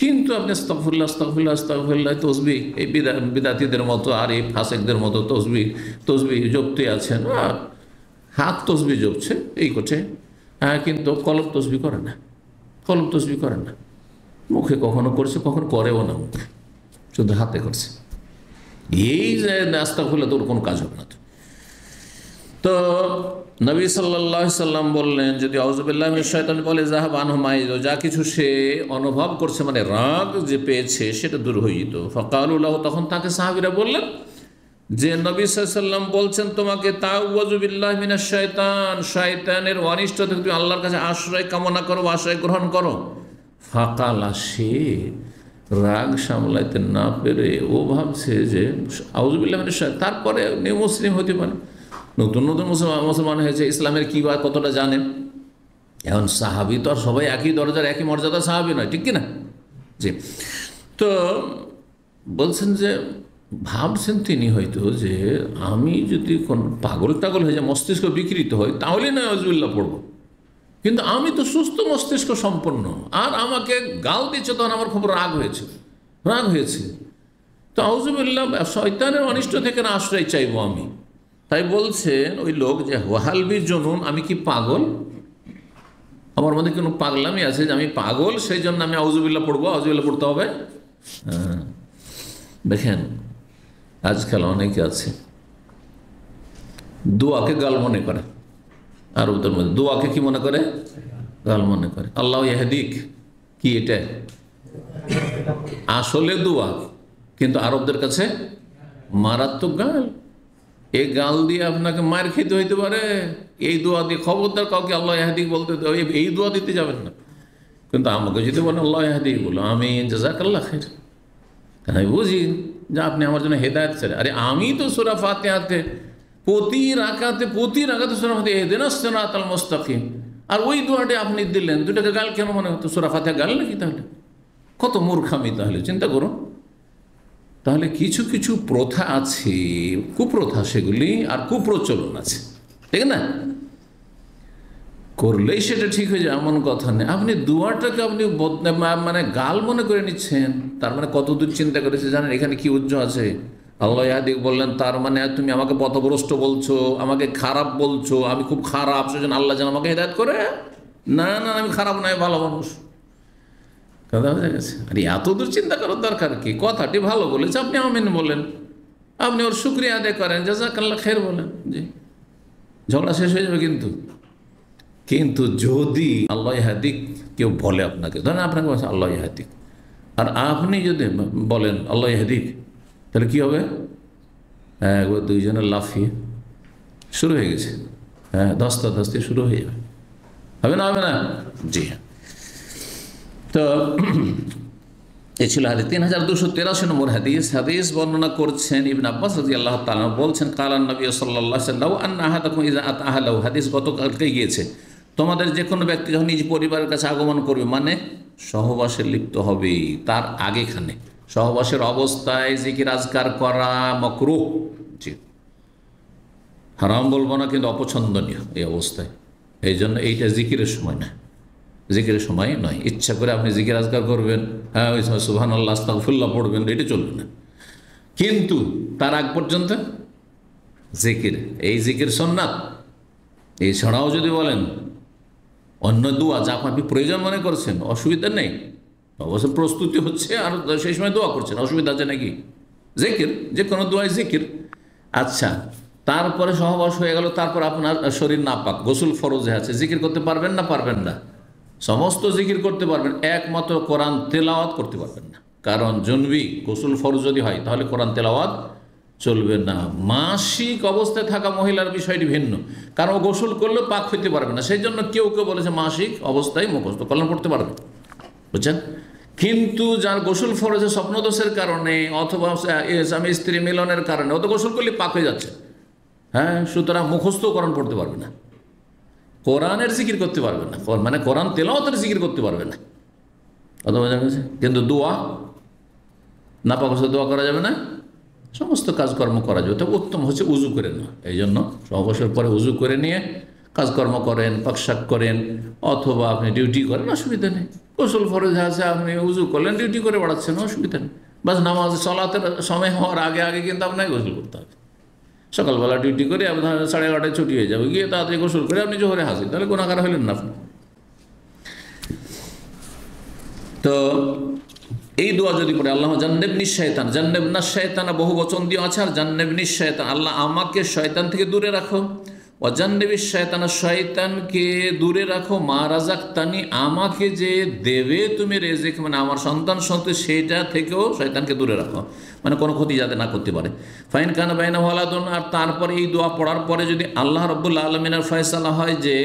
কিন্তু আপনি আস্তাগফিরুল্লাহ আস্তাগফিরুল্লাহ আস্তাগফিরুল্লাহ তসবিহ, এই বিদাতীদের মতো আর এই ফাসেকদের মতো তসবিহ জপতে আছেন, আর হাত তসবিহ জপছে, এই করছে, কিন্তু কলব তসবিহ করে না, কলব তসবিহ করে না, মুখে কখনো করছে, কখনো করেও না, মুখে শুধু হাতে করছে। এই যে আস্তাগফিরুল্লাহ, তোর কোনো কাজ হবে না। তো নবী সাল্লাল্লাহু আলাইহি সাল্লাম বললেন, যদি আউযু বিল্লাহি মিনাশ শাইতানির বলে যাহাবা আনহু মা ইয়াজুদ, যা কিছু সে অনুভব করছে, মানে রাগ যে পেয়েছে সেটা দূর হয়ে যেত। ফাকালু লাহু, তখন তাকে সাহাবীরা বললেন যে নবী সাল্লাল্লাহু আলাইহি সাল্লাম বলছেন তোমাকে তাআউযু বিল্লাহি মিনাশ শাইতান, শয়তানের অনিষ্ট থেকে তুমি আল্লাহর কাছে আশ্রয় কামনা করো, আশ্রয় গ্রহণ করো। ফাকালা, সে রাগ সামলাইতে না পেরে ও ভাবছে যে আউযু বিল্লাহি মিনাশ শাইতান, তারপরে নিউ মুসলিম হতে পারে, নতুন নতুন মুসলমান হয়েছে, ইসলামের কী বা কতটা জানেন। এখন সাহাবি তো আর সবাই একই দরজার একই মর্যাদা সাহাবি নয়, ঠিক কিনা? জি। তো বলছেন যে ভাবছেন তিনি হয়তো যে আমি যদি কোন পাগল হয়ে যায়, মস্তিষ্ক বিকৃত হয়, তাহলে না আউযুবিল্লাহ পড়ব, কিন্তু আমি তো সুস্থ মস্তিষ্ক সম্পন্ন, আর আমাকে গাল দিচ্ছে, তখন আমার খুব রাগ হয়েছে, তো আউযুবিল্লাহ, শয়তানের অনিষ্ট থেকে না আশ্রয় চাইবো আমি। তাই বলছেন ওই লোক যে ওয়াহালবি জনুন, আমি কি পাগল, আমার মধ্যে কোনো পাগলামি আছে যে আমি পাগল, সেই জন্য আমি আউযুবিল্লাহ পড়বো, আউযুবিল্লাহ পড়তে হবে। দেখেন আজকাল অনেকে আছে দোয়াকে গাল মনে করে, আর ওদের মধ্যে দোয়াকে কি মনে করে, গাল মনে করে। আল্লাহ ইয়াহদিক, কি এটা আসলে দোয়া, কিন্তু আরবদের কাছে মারাত্মক গাল। এই গাল দিয়ে আপনাকে মার খেতে হইতে পারে। এই দোয়া দিয়ে খবরদার কাউকে আল্লাহ ইহদিক বলতে, এই দোয়া দিতে যাবেন না। কিন্তু আমাকে যদি বলেন আল্লাহ ইহদিক, বলো আমি জাযাকাল্লাহ খাইর, আমি বুঝি যে আপনি আমার জন্য হেদায়েত চাই। আরে আমি তো সূরা ফাতিহাতে প্রতি রাকাতে সূরা ফাতিহা ইহদিনাস সিরাতাল মুস্তাকিম, আর ওই দোয়াটা আপনি দিলেন, দুটাকে গাল কেন মনে হতো? সূরা ফাতিহা গাল নাকি? তাহলে কত মূর্খামি! তাহলে চিন্তা করো। তাহলে কিছু কিছু প্রথা আছে, কুপ্রথা, সেগুলি আর কুপ্রচলন আছে, ঠিক না? করলেই সেটা ঠিক হয়ে যায় এমন কথা নেই। আপনি দুয়াটাকে আপনি মানে গাল মনে করে নিচ্ছেন, তার মানে কত দূর চিন্তা করেছে জানেন? এখানে কি উজ্জ্ব আছে? আল্লাহ ইয়াহদিক বললেন, তার মানে তুমি আমাকে পথভ্রষ্ট বলছো, আমাকে খারাপ বলছো, আমি খুব খারাপ, সেজন্য আল্লাহ যেন আমাকে হেদায়েত করে। না না, আমি খারাপ নয়, ভালো মানুষ। কথা বোঝা গেছে? আর এত দূর চিন্তা করার দরকার কি? কথাটি ভালো বলেছে, আপনি আমিন বলেন, আপনি ওর শুকরিয়া আদায় করেন, জাযাকাল্লাহ খাইর বলেন, জি, ঝগড়া শেষ হয়ে যাবে। কিন্তু যদি আল্লাহ ইহদিক কেউ বলে আপনাকে, ধরেন আপনাকে বলছে আল্লাহ ইহদিক, আর আপনি যদি বলেন আল্লাহ ইহদিক, তাহলে কি হবে? হ্যাঁ, দুইজনের লাফিয়ে শুরু হয়ে গেছে, হ্যাঁ, ধস্তাধস্তি শুরু হয়ে যাবে। হবে না? হবে না? জি হ্যাঁ। তো এ ছিল হাদিস 3283 নম্বর হাদিস। হাদিস বর্ণনা করছেন ইবনে আব্বাস রাদিয়াল্লাহু তাআলা, বলছেন কালান নবী সাল্লাল্লাহু আলাইহি ওয়াসাল্লাম আন্না আহাদাকুম ইযা আতা আহলাহু, হাদিস গতকালকে গিয়েছে, তোমাদের যে কোনো ব্যক্তি যখন নিজ পরিবারের কাছে আগমন করবে, মানে সহবাসে লিপ্ত হবে, তার আগেখানে সহবাসের অবস্থায় জিকির আজকার করা মাকরুহ, জি, হারাম বলবো না, কিন্তু অপছন্দনীয় এই অবস্থায়। এই জন্য এইটা জিকিরের সময় না, জিকিরের সময় নয়। ইচ্ছা করে আপনি জিকির আজকার করবেন, হ্যাঁ, ওই সময় সুবহানাল্লাহ আস্তাগফিরুল্লাহ পড়বেন, এটা চলবে না। কিন্তু তার আগ পর্যন্ত জিকির, এই জিকির সুন্নাত। এছাড়াও যদি বলেন অন্য দোয়া যা আপনি প্রয়োজন মনে করছেন, অসুবিধা নেই, অবশ্য প্রস্তুতি হচ্ছে আর সেই সময় দোয়া করছেন, অসুবিধা আছে নাকি? জিকির, যে কোনো দোয়াই জিকির। আচ্ছা, তারপরে সহবাস হয়ে গেল, তারপর আপনার শরীর নাপাক, গোসল ফরজে আছে, জিকির করতে পারবেন না? পারবেন না। সমস্ত জিকির করতে পারবেন, একমাত্র কোরআন তেলাওয়াত করতে পারবেন না। কারণ জুনবি গোসল ফরজ যদি হয়, তাহলে কোরআন তেলাওয়াত চলবে না। মাসিক অবস্থায় থাকা মহিলার বিষয়টি ভিন্ন, কারণ ও গোসল করলেও পাক হইতে পারবে না। সেই জন্য কেউ কেউ বলেছে মাসিক অবস্থায় মুখস্থ কোরআন পড়তে পারবে, বুঝছেন? কিন্তু যার গোসল ফরজে স্বপ্নদোষের কারণে অথবা স্বামী স্ত্রী মিলনের কারণে ও তো গোসল করলে পাক হয়ে যাচ্ছে, হ্যাঁ, সুতরাং মুখস্থ কোরআন পড়তে পারবে না, কোরআনের জিকির করতে পারবে না, মানে কোরআন তেলাওয়াতের জিকির করতে পারবে না। কথা বোঝা গেছে? কিন্তু দোয়া নাপাক অবস্থায় দোয়া করা যাবে না, সমস্ত কাজকর্ম করা যাবে। তবে উত্তম হচ্ছে উজু করে নেওয়া। এই জন্য সহবাসের পরে উজু করে নিয়ে কাজকর্ম করেন, পাকশাক করেন, অথবা আপনি ডিউটি করেন, অসুবিধা নেই। গোসল ফরজ আছে, আপনি উজু করলেন, ডিউটি করে বেড়াচ্ছেন, অসুবিধা নেই। বাস নামাজ সলাতের সময় হওয়ার আগে আগে কিন্তু আপনাকে গোসল করতে হবে। সকালবেলা ডিউটি করে আপনার 11:30 ছুটি হয়ে যাবে, গিয়ে তাড়াতাড়ি গোসল করে আপনি জোহরে হাজির, তাহলে গুনাহগার হলেন না আপনি। তো এই দোয়া যদি পড়ে, আল্লাহ জান্নেবনি শয়তান, জান্নেবনা শয়তান বহু বচন দিয়ে আছে, আর জান্নেবনি শয়তান, আল্লাহ আমাকে শয়তান থেকে দূরে রাখো, ও জান্নেবি শয়তান, শয়তানকে দূরে রাখো, মা রাযাকতানি, আমাকে যে দেবে তুমি রেজেক, মানে আমার সন্তান সন্ততি, সেইটা থেকেও শয়তানকে দূরে রাখো, মানে কোনো ক্ষতি যাতে না করতে পারে। ফাইন কানা বাইনা ওয়ালাদুন, আর তারপরে এই দোয়া পড়ার পরে যদি আল্লাহ রাব্বুল আলামিনের ফয়সালা হয় যে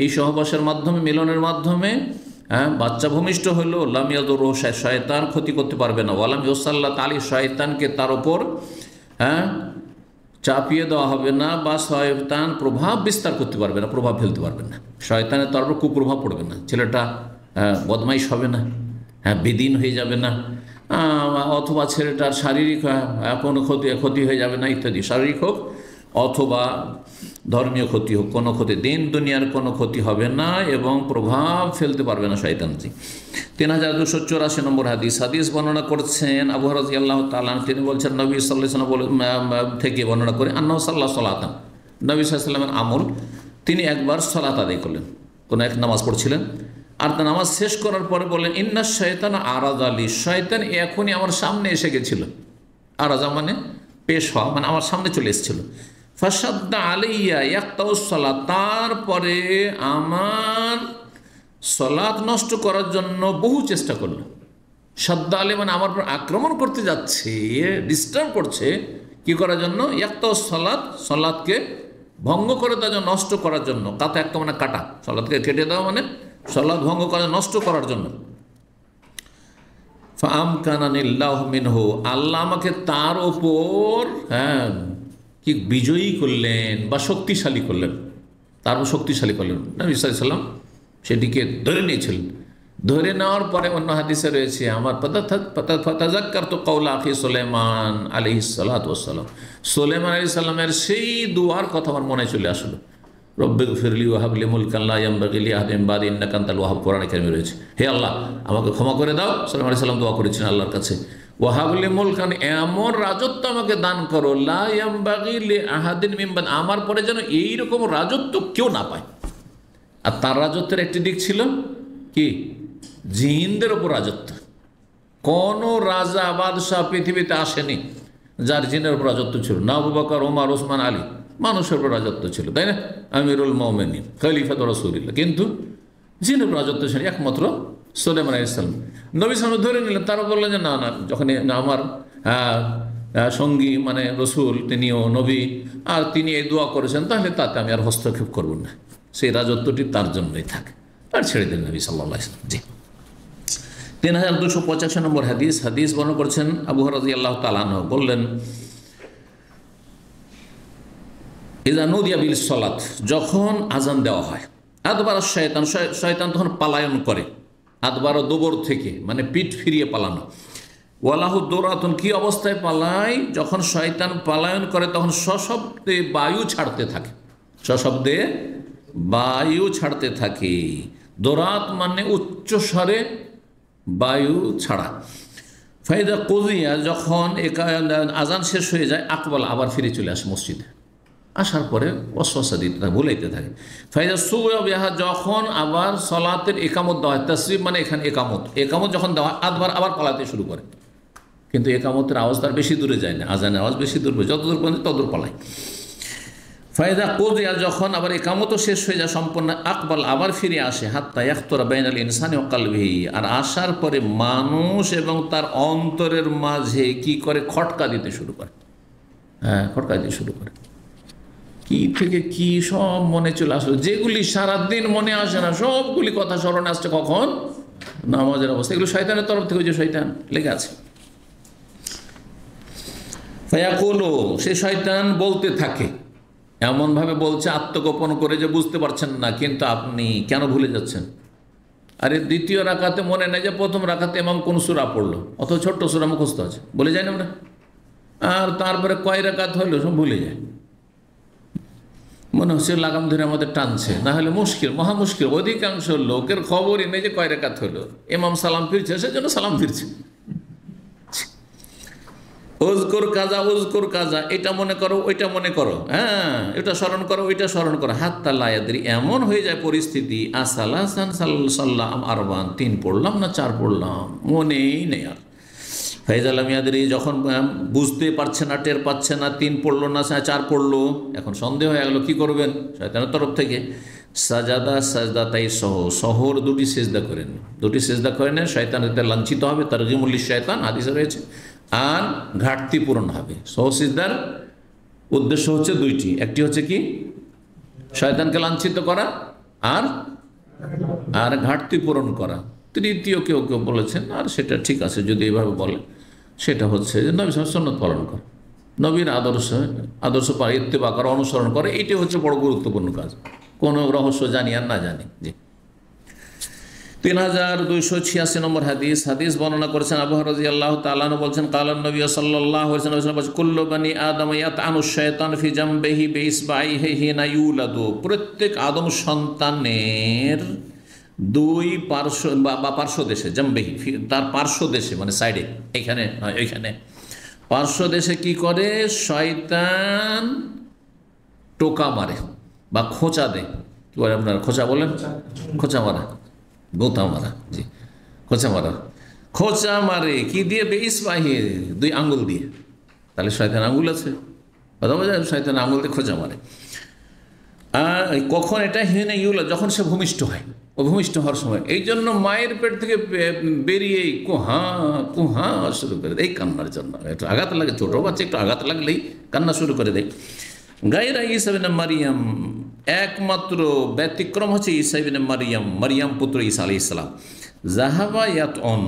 এই সহবাসের মাধ্যমে, মিলনের মাধ্যমে, হ্যাঁ, বাচ্চা ভূমিষ্ঠ হইল, লাম ইয়াদুরু, শয়তান ক্ষতি করতে পারবে না, ওয়ালাম ইউসাল্লাত আলাইহি, শয়তানকে তার উপর, হ্যাঁ, চাপিয়ে দেওয়া হবে না, বা শয়তান প্রভাব বিস্তার করতে পারবে না, প্রভাব ফেলতে পারবে না, শয়তানের তার উপর কুপ্রভাব পড়বে না, ছেলেটা বদমাইশ হবে না, হ্যাঁ, বেদিন হয়ে যাবে না, অথবা ছেলেটার শারীরিক কোনো ক্ষতি হয়ে যাবে না, ইত্যাদি। শারীরিক হোক অথবা ধর্মীয় ক্ষতি হোক, কোনো ক্ষতি, দিন দুনিয়ার কোনো ক্ষতি হবে না এবং প্রভাব ফেলতে পারবে না শয়তানজি। 3284 নম্বর হাদিস। হাদিস বর্ণনা করছেন আবু হুরায়রা রাদিয়াল্লাহু তাআলা, তিনি বলছেন নবী সাল্লাল্লাহু আলাইহি ওয়াসাল্লাম থেকে বর্ণনা করে, আন্নাহু সাল্লাল্লাহু সালাতান, নবী সাল্লাল্লাহু আলাইহি ওয়াসাল্লামের আমল, তিনি একবার সালাত আদায় করলেন, কোনো এক নামাজ পড়ছিলেন, আর তা নামাজ শেষ করার পরে বললেন, ইন্না শয়তান আরাদা লি, শয়তান এখনই আমার সামনে এসে গেছিল। আরাজা মানে পেশ হওয়া, মানে আমার সামনে চলে এসেছিল। ফাসাদ্দা আলাইয়া ইয়াক্তাউস সালাত, তারপরে আমার সালাত নষ্ট করার জন্য বহু চেষ্টা করলো, সাদ্দা আলী মানে আমার উপর আক্রমণ করতে যাচ্ছে, ডিস্টার্ব করছে, কি করার জন্য? একটা সলাৎকে ভঙ্গ করে দেওয়ার জন্য, নষ্ট করার জন্য। কাতা একটা মানে কাটা, সলাৎকে কেটে দেওয়া মানে সলাৎ ভঙ্গ করা, নষ্ট করার জন্য। ফাআমকানানিল্লাহু মিনহু, আল্লাহ আমাকে তার ওপর কি বিজয়ী করলেন বা শক্তিশালী করলেন, তার উপর শক্তিশালী করলেন। নবী সাল্লাল্লাহু আলাইহি ওয়াসাল্লাম সেটিকে ধরে নিয়েছিলেন। ধরে নেওয়ার পরে অন্য হাদিসে রয়েছে, আমার ফাতাযাক্কারতু কওলা আখি সুলাইমান আলাইহিস সালাতু ওয়াস সালাম, সুলাইমান আলাইহিস সালামের সেই দুয়ার কথা আমার মনে চলে আসলো, রব্বিগফিরলি ওয়া হাবলি মুলকান লা ইয়ানবাগি লিআহাদিন মিন বাদি ইন্নাকা আনতাল ওয়াহাব। কোরআনে কারিমে রয়েছে, হে আল্লাহ আমাকে ক্ষমা করে দাও। সুলাইমান আলাইহিস সালাম দোয়া করেছেন আল্লাহর কাছে, ওয়া হাবলি মুলকান, এমন রাজত্ব আমাকে দান করো, লা ইয়ানবাগি লিআহাদিন মিন বাদি, আমার পরে যেন এইরকম রাজত্ব কেউ না পায়। আর তার রাজত্বের একটি দিক ছিল কি? জিনদের ওপর রাজত্ব। কোন রাজা বাদশাহ পৃথিবীতে আসেনি যার জিনের উপর রাজত্ব ছিল না। আবু বকর, ওমর, ওসমান, আলী, মানুষের উপর রাজত্ব ছিল, তাই না? আমিরুল মুমিনিন, খলিফাতুর রাসূলুল্লাহ, কিন্তু জিনের উপর রাজত্ব ছিল একমাত্র সুলাইমান আলাইহিস সালাম। নবী সাল্লাল্লাহু ধরে নিলেন, তারা বললেন যে না, যখন আমার সঙ্গী মানে রসুল, তিনিও নবী, আর তিনি এই দোয়া করেছেন, তাহলে তাতে আমি আর হস্তক্ষেপ করব না, সেই রাজত্বটি তার জন্যই থাকে, আর ছেড়ে দিলেন নবী সাল্লাল্লাহু আলাইহি ওয়াসাল্লাম। জি, 3285 নম্বর হাদিস বর্ণনা করছেন আবু হুরায়রা রাদিয়াল্লাহু তাআলা আনহু, বললেন, ইযা নুদিয়া বিল সালাত, যখন আজান দেওয়া হয়, আদবার শয়তান তখন পালায়ন করে, আদবার দোবর থেকে মানে পিঠ ফিরিয়ে পালানো। ওয়ালাহু দৌরাতুন, কি অবস্থায় পালায়? যখন শয়তান পালায়ন করে তখন সশব্দে বায়ু ছাড়তে থাকে, সশব্দে বায়ু ছাড়তে থাকে। দৌরাত মানে উচ্চ স্বরে বায়ু ছাড়া। ফাইদা কুযিয়া, যখন আজান শেষ হয়ে যায়, আকবাল, আবার ফিরে চলে আসে মসজিদে, আসার পরে ওয়াসওয়াসা দিতে থাকে, ভুলাইতে থাকে। ফাইদা সুবিয়া বিহা, যখন আবার সলাতের একামত দেওয়া হয়, তাসরিব মানে এখানে একামত যখন দেওয়া হয়, আবার পালাতে শুরু করে, কিন্তু একামতের আওয়াজ তার বেশি দূরে যায় না, আজানের আওয়াজ বেশি দূর, যত দূর পর্যন্ত তত দূর পালায়। ফায়দা কুযিয়া, যখন আবার একামতও শেষ হয়ে যায় সম্পূর্ণ, আকবাল, আবার ফিরে আসে, হাত্তা ইয়াখতুরা বাইনাল ইনসানি ওয়া কলবিহি, আর আসার পরে মানুষ এবং তার অন্তরের মাঝে কি করে? খটকা দিতে শুরু করে। খটকা দিতে শুরু করে, কি থেকে কি সব মনে চলে আসলো, যেগুলি সারাদিন মনে আসে না, সবগুলি কথা স্মরণে আসছে কখন? নামাজের অবস্থা। এগুলো শয়তানের তরফ থেকে, যে শয়তান লেগে আছে। ফায়াকুলু, সে শয়তান বলতে থাকে, এমনভাবে বলছে আত্মগোপন করে যে বুঝতে পারছেন না, কিন্তু আপনি কেন ভুলে যাচ্ছেন? আরে দ্বিতীয় রাকাতে মনে নেই যে প্রথম রাকাতে ইমাম কোন সূরা পড়লো, অত ছোট্ট সূরা মুখস্থ আছে, বলে যাই না আমরা। আর তারপরে কয় রাকাত হইলো সব ভুলে যায়, মনে হচ্ছে লাগাম ধরে আমাদের টানছে, না হলে মুশকিল, মহা মুশকিল। অধিকাংশ লোকের খবরই নেই যে কয় রাকাত হইলো, ইমাম সালাম ফিরছে, সেজন্য সালাম ফিরছে। উযকুর কাজা, এটা মনে করো, ওইটা মনে করো, এটা স্মরণ করো, ওইটা স্মরণ করো, হাত্তা লা ইয়াদরি, এমন হয়ে যায় পরিস্থিতি, আসালাসান সাল্লাম আরবান, 3 পড়লাম না 4 পড়লাম, মনেই নেই আর। ফাইজা লাম ইয়াদরি, যখন বুঝতে পারছে না, টের পাচ্ছে না, 3 পড়লো না 4 পড়লো, এখন সন্দেহ হয়ে গেল, কি করবেন? শয়তানের তরফ থেকে সাজদাতাই সহর 2টি সেজদা করেন, 2টি সেজদা করে নেন, শয়তান এতে লাঞ্ছিত হবে, তারগীমুল লিশ-শায়তান হাদিসে রয়েছে, আর ঘাটতি পূরণ হবে। সহসিজদার উদ্দেশ্য হচ্ছে 2টি, একটি হচ্ছে কি? শয়তানকে লাঞ্ছিত করা, আর ঘাটতি পূরণ করা। তৃতীয় কেউ বলেছেন, আর সেটা ঠিক আছে যদি এইভাবে বলে, সেটা হচ্ছে যে নবী সুন্নাত পালন করা, নবীর আদর্শ ইত্তেবা করা, অনুসরণ করে, এইটি হচ্ছে বড় গুরুত্বপূর্ণ কাজ, কোনো রহস্য জানি আর না জানি। জি, 3286 নম্বর হাদিস বর্ণনা করেছেন আবু হুরায়রা রাদিয়াল্লাহু তাআলা আনহু, বলছেন, ক্বালা নবী সাল্লাল্লাহু আলাইহি ওয়াসাল্লাম, কুল্লু বানি আদম ইয়াতআনু শায়তান ফি জামবিহি বিইসবাইহি হিনা ইউলাদু, প্রত্যেক আদম সন্তানের 2 পার্শ্ব বা পার্শ্ব দেশে, জামবিহি তার পার্শ্ব দেশে মানে সাইডে, এখানে নয় ওইখানে, পার্শ্ব দেশে কি করে? শয়তান টোকা মারে বা খোঁচা দেয়। কি বলে আপনারা? খোঁচা বলেন? খোঁচা মারা, গোতা মারা। জি, খোঁচা মারে কি দিয়ে? বেইসবাহি, 2 আঙ্গুল দিয়ে। তাহলে শয়তান আঙ্গুল আছে, কথা বোঝা যায়? শয়তান আঙ্গুল দিয়ে খোঁচা মারে। আর কখন এটা? হিনা ইউলা, যখন সে ভূমিষ্ঠ হয়। ভূমিষ্ঠ হওয়ার সময়। এই জন্য মায়ের পেট থেকে বেরিয়েই কুহা কুহা শুরু করে দেয়, এই কান্নার জন্য। একটু আঘাত লাগে, ছোটো বাচ্চা একটু আঘাত লাগলেই কান্না শুরু করে দেয়। গায়রা ঈসা ইবনে মারিয়াম, একমাত্র ব্যতিক্রম হচ্ছে ঈসা ইবনে মারিয়াম, মারিয়াম পুত্র ঈসা আলাইহিস সালাম। জাহাবায়াত অন,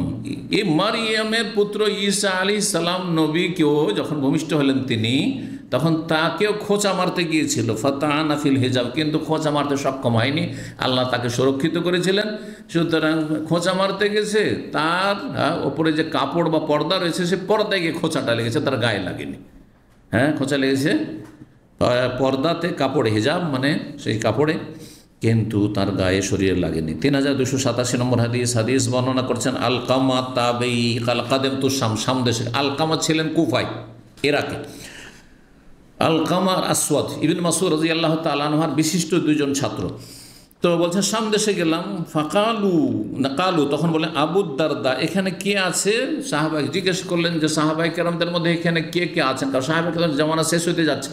এই মারিয়ামের পুত্র ঈসা আলাইহিস সালাম নবীকেও যখন ভূমিষ্ঠ হলেন তিনি, তখন তাকেও খোঁচা মারতে গিয়েছিল। ফাতানা ফিল হিজাব, কিন্তু খোঁচা মারতে সক্ষম হয়নি, আল্লাহ তাকে সুরক্ষিত করেছিলেন। সুতরাং খোঁচা মারতে গেছে, তার ওপরে যে কাপড় বা পর্দা রয়েছে সে পর্দায় গিয়ে খোঁচাটা লেগেছে, তার গায়ে লাগেনি। হ্যাঁ, খোঁচা লেগেছে পর্দাতে, কাপড়ে, হিজাব মানে সেই কাপড়ে, কিন্তু তার গায়ে শরীরে লাগেনি। 3287 নম্বর হাদিস বর্ণনা করছেন আলকামা তাবেই কালকাদেম তু শাম দেশে। আলকামা ছিলেন কুফায়, ইরাকে। আলকামার আসওয়াদ ইবনে মাসউদ রাদিয়াল্লাহু তাআলা আনহুর বিশিষ্ট দুইজন ছাত্র। তো বলছে শাম দেশে গেলাম। কালু, তখন বলেন আবু দারদা, এখানে কে আছে? সাহাবাই জিজ্ঞেস করলেন যে সাহাবাই কেরামদের মধ্যে এখানে কে কে আছেন? কারণ সাহাবাই কেরাম জামানা শেষ হতে যাচ্ছে,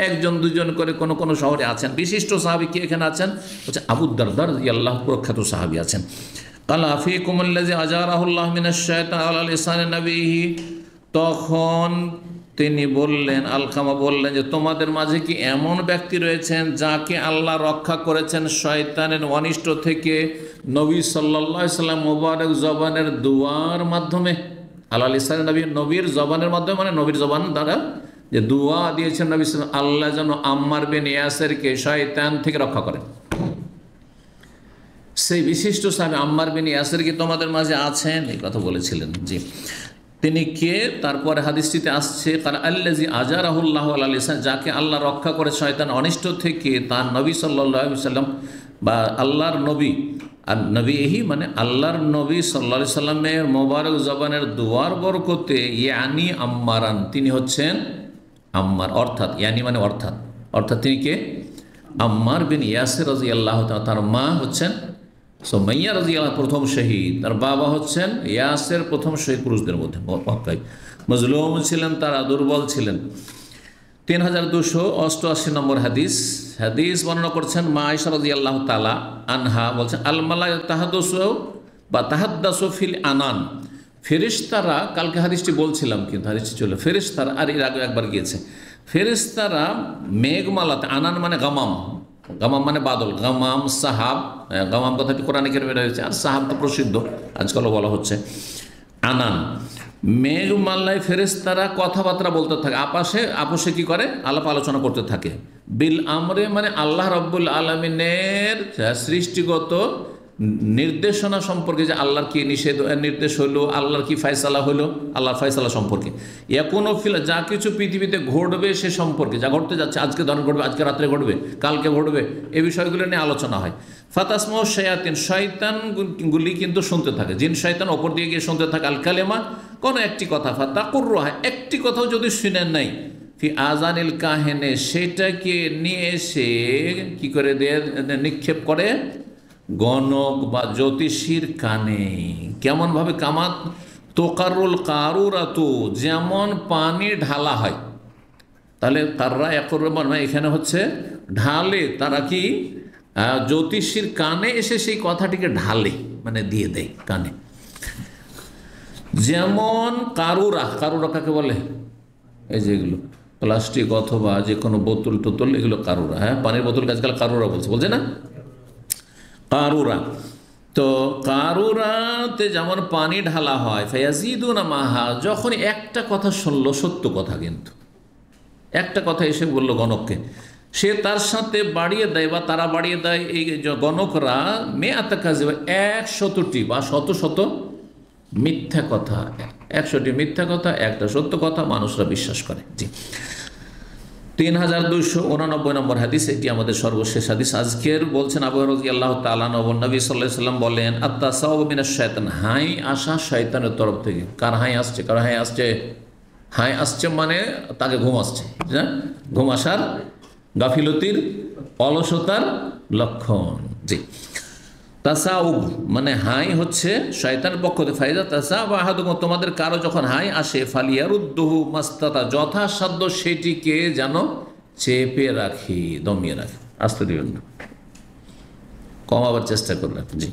একজন দুজন করে কোনো কোনো শহরে আছেন। বিশিষ্ট সাহাবী কে এখানে আছেন? বলছে আবু দারদা রাদিয়াল্লাহু প্রখ্যাত সাহাবী আছেন। কালা ফিকুম আল্লাযী আজারাহুল্লাহু মিনাশ শাইতান আলা লিসানি নবিহি, তখন তিনি বললেন, আলকামা বললেন যে তোমাদের মাঝে কি এমন ব্যক্তি রয়েছেন যাকে আল্লাহ রক্ষা করেছেন শয়তানের অনিষ্ট থেকে নবী সাল্লাল্লাহু আলাইহি সাল্লাম মুবারক জবানের দুয়ার মাধ্যমে? আলা লিসানি নবী, নবীর জবানের মাধ্যমে, মানে নবীর জবান দ্বারা যে দুয়া দিয়েছেন নবী সাল্লাল্লাহু আলাইহি সাল্লাম, আল্লাহ যেন আম্মার বিন ইয়াসিরকে শয়তান থেকে রক্ষা করেন। সেই বিশিষ্ট সাহাবী আম্মার বিন ইয়াসির কি তোমাদের মাঝে আছেন? এই কথা বলেছিলেন। জি, তিনি কে? তারপরে হাদিসটিতে আসছে কাল আল্লাযী আজারাহুল্লাহু আলা লিসান, যাকে আল্লাহ রক্ষা করে শয়তান অনিষ্ট থেকে, তার নবী সাল্লাল্লাহু আলাইহি সাল্লাম বা আল্লাহর নবী, আর নবীহি মানে আল্লাহর নবী সাল্লাল্লাহু আলাইহি সাল্লামের মোবারক জবানের দুয়ার বরকতে, ইয়ানি আম্মারান, তিনি হচ্ছেন আম্মার, অর্থাৎ ইয়ানি মানে অর্থাৎ তিনি কে? আম্মার বিন ইয়াসির রাদিয়াল্লাহু তাআলা। তার মা হচ্ছেন সুমাইয়া রাদিয়াল্লাহু, প্রথম শহীদ। তার বাবা হচ্ছেন ইয়াসির, প্রথম শহীদ পুরুষদের মধ্যে মক্কায়। মজলুম ছিলেন তারা, দুর্বল ছিলেন। 3288 নম্বর হাদিস বর্ণনা করছেন মা আয়েশা রাদিয়াল্লাহু তাআলা আনহা, বলছেন আল মালায়েকা তাহাদ্দাসু বা তাহাদ্দাসু ফিল আনান, ফেরেশতারা, কালকে হাদিসটি বলছিলাম কিন্তু হাদিসটি চলে, ফেরেশতারা, আর এর আগে একবার গিয়েছে, ফেরেশতারা মেঘমালাতে, আনান মানে গামাম, গামাম মানে বাদল, গামাম সাহাব, গামাম কথাটি কোরআনে কারিমে রয়েছে, আর সাহাব তো প্রসিদ্ধ, আজকালও বলা হচ্ছে। আনান মেঘমালায় ফেরেশতারা কথাবার্তা বলতে থাকে, আপোষে কি করে? আলাপ আলোচনা করতে থাকে। বিল আমরে মানে আল্লাহ রাব্বুল আলামিনের সৃষ্টিগত নির্দেশনা সম্পর্কে, যে আল্লাহর কি নির্দেশ হলো, আল্লাহর কি ফয়সালা হলো, আল্লাহর ফয়সালা সম্পর্কে। এখনো ফিল যা কিছু পৃথিবীতে ঘটবে সে সম্পর্কে, যা ঘটতে যাচ্ছে, আজকে ধরনের ঘটবে, আজকে রাত্রে ঘটবে, কালকে ঘটবে, এই বিষয়গুলো নিয়ে আলোচনা হয়। ফাতাসমু শায়াতিন, শয়তানগুলি কিন্তু শুনতে থাকে, জিন শয়তান ওপর দিয়ে গিয়ে শুনতে থাকে আল কালেমা, কোনো একটি কথা, ফাতাকুরুহা, একটি কথাও যদি শুনেন নাই, ফি আজানিল কাহেনে, সেটাকে নিয়ে এসে কি করে দিয়ে নিক্ষেপ করে গণক বা জ্যোতিষীর কানে। কেমনভাবে? কামাত তোকারুল কারুরাতু, যেমন পানি ঢালা হয়। তাহলে তাররা একরমান, এখানে হচ্ছে ঢালে, তারা কি জ্যোতিষীর কানে এসে সেই কথাটিকে ঢালে, মানে দিয়ে দেয় কানে। যেমন কারুরা কাকে বলে? এই যেগুলো প্লাস্টিক অথবা যে কোনো বোতল টোতল, এগুলো কারুরা। হ্যাঁ, পানির বোতল আজকাল কারুরা বলছে না, কারুরা। তো কারুরাতে যেমন পানি ঢালা হয়, ফায়াজিদুনা মাহা, যখন একটা কথা শুনলো, সত্য কথা, কিন্তু একটা কথা এসে বললো গণককে, সে তার সাথে বাড়িয়ে দেয় বা তারা বাড়িয়ে দেয়, এই গণকরা মেয়াতা কাজে 100টি বা শত মিথ্যা কথা, 100টি মিথ্যা কথা, একটা সত্য কথা মানুষরা বিশ্বাস করে। জি, 3289 নম্বর হাদিস, এটি আমাদের সর্বশেষ হাদিস আজকের। বলছেন আবু হুরায়রা রাদিয়াল্লাহু তাআলা আনহু, নবী সাল্লাল্লাহু আলাইহি সাল্লাম বলেন, আত-তাসাউবু মিনাশ শায়তান, হাই আসা শয়তানের তরফ থেকে। কার হাই আসছে? কার হাই আসছে? হাই আসছে মানে তাকে ঘুম আসছে, হ্যাঁ, ঘুম আসার, গাফিলতির, অলসতার লক্ষণ। জি, তাসাউব মানে হাই হচ্ছে শয়তানের পক্ষ থেকে। ফাইদা তাসাবা আহাদুকুম, তোমাদের কারো যখন হাই আসে, ফালিয়ারুদ্দুহু মাস্তাতা, যথাসাধ্য সেটিকে যেন চেপে রাখি, দমিয়ে রাখি, আসতে দিবেন না, কমাবার চেষ্টা করবেন। জি,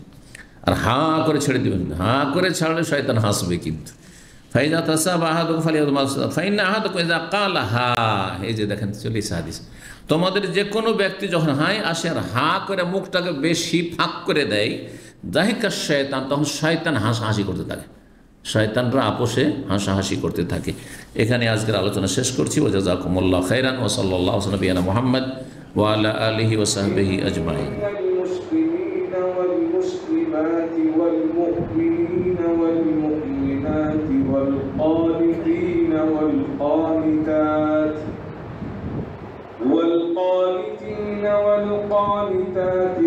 আর হা করে ছেড়ে দেবেন না, হা করে ছাড়লে শয়তান হাসবে কিন্তু। ফাইজা তাসাবা আহাদুকুম ফালিয়াদমা ফাইন্না আহাদুকুম ইযা ক্বালা হা, এই যে দেখেন চলে হাদিস, তোমাদের যে কোনো ব্যক্তি যখন হাই আসে আর হা করে মুখটাকে বেশি ফাঁক করে দেয়, দাহিকা শয়তান, তখন শয়তান হাসাহাসি করতে থাকে, শয়তানরা আপোষে হাসাহাসি করতে থাকে। এখানে আজকের আলোচনা শেষ করছি। ওয়া জাযাকুমুল্লাহু খাইরান ওয়া সাল্লাল্লাহু আলা নবিয়িনা মুহাম্মদ ওয়া আলা আলিহি ওয়া সাহবিহি আজমাইন। المسلمين والمسلمات والمؤمنين والمؤمنات والقانتين والقانتات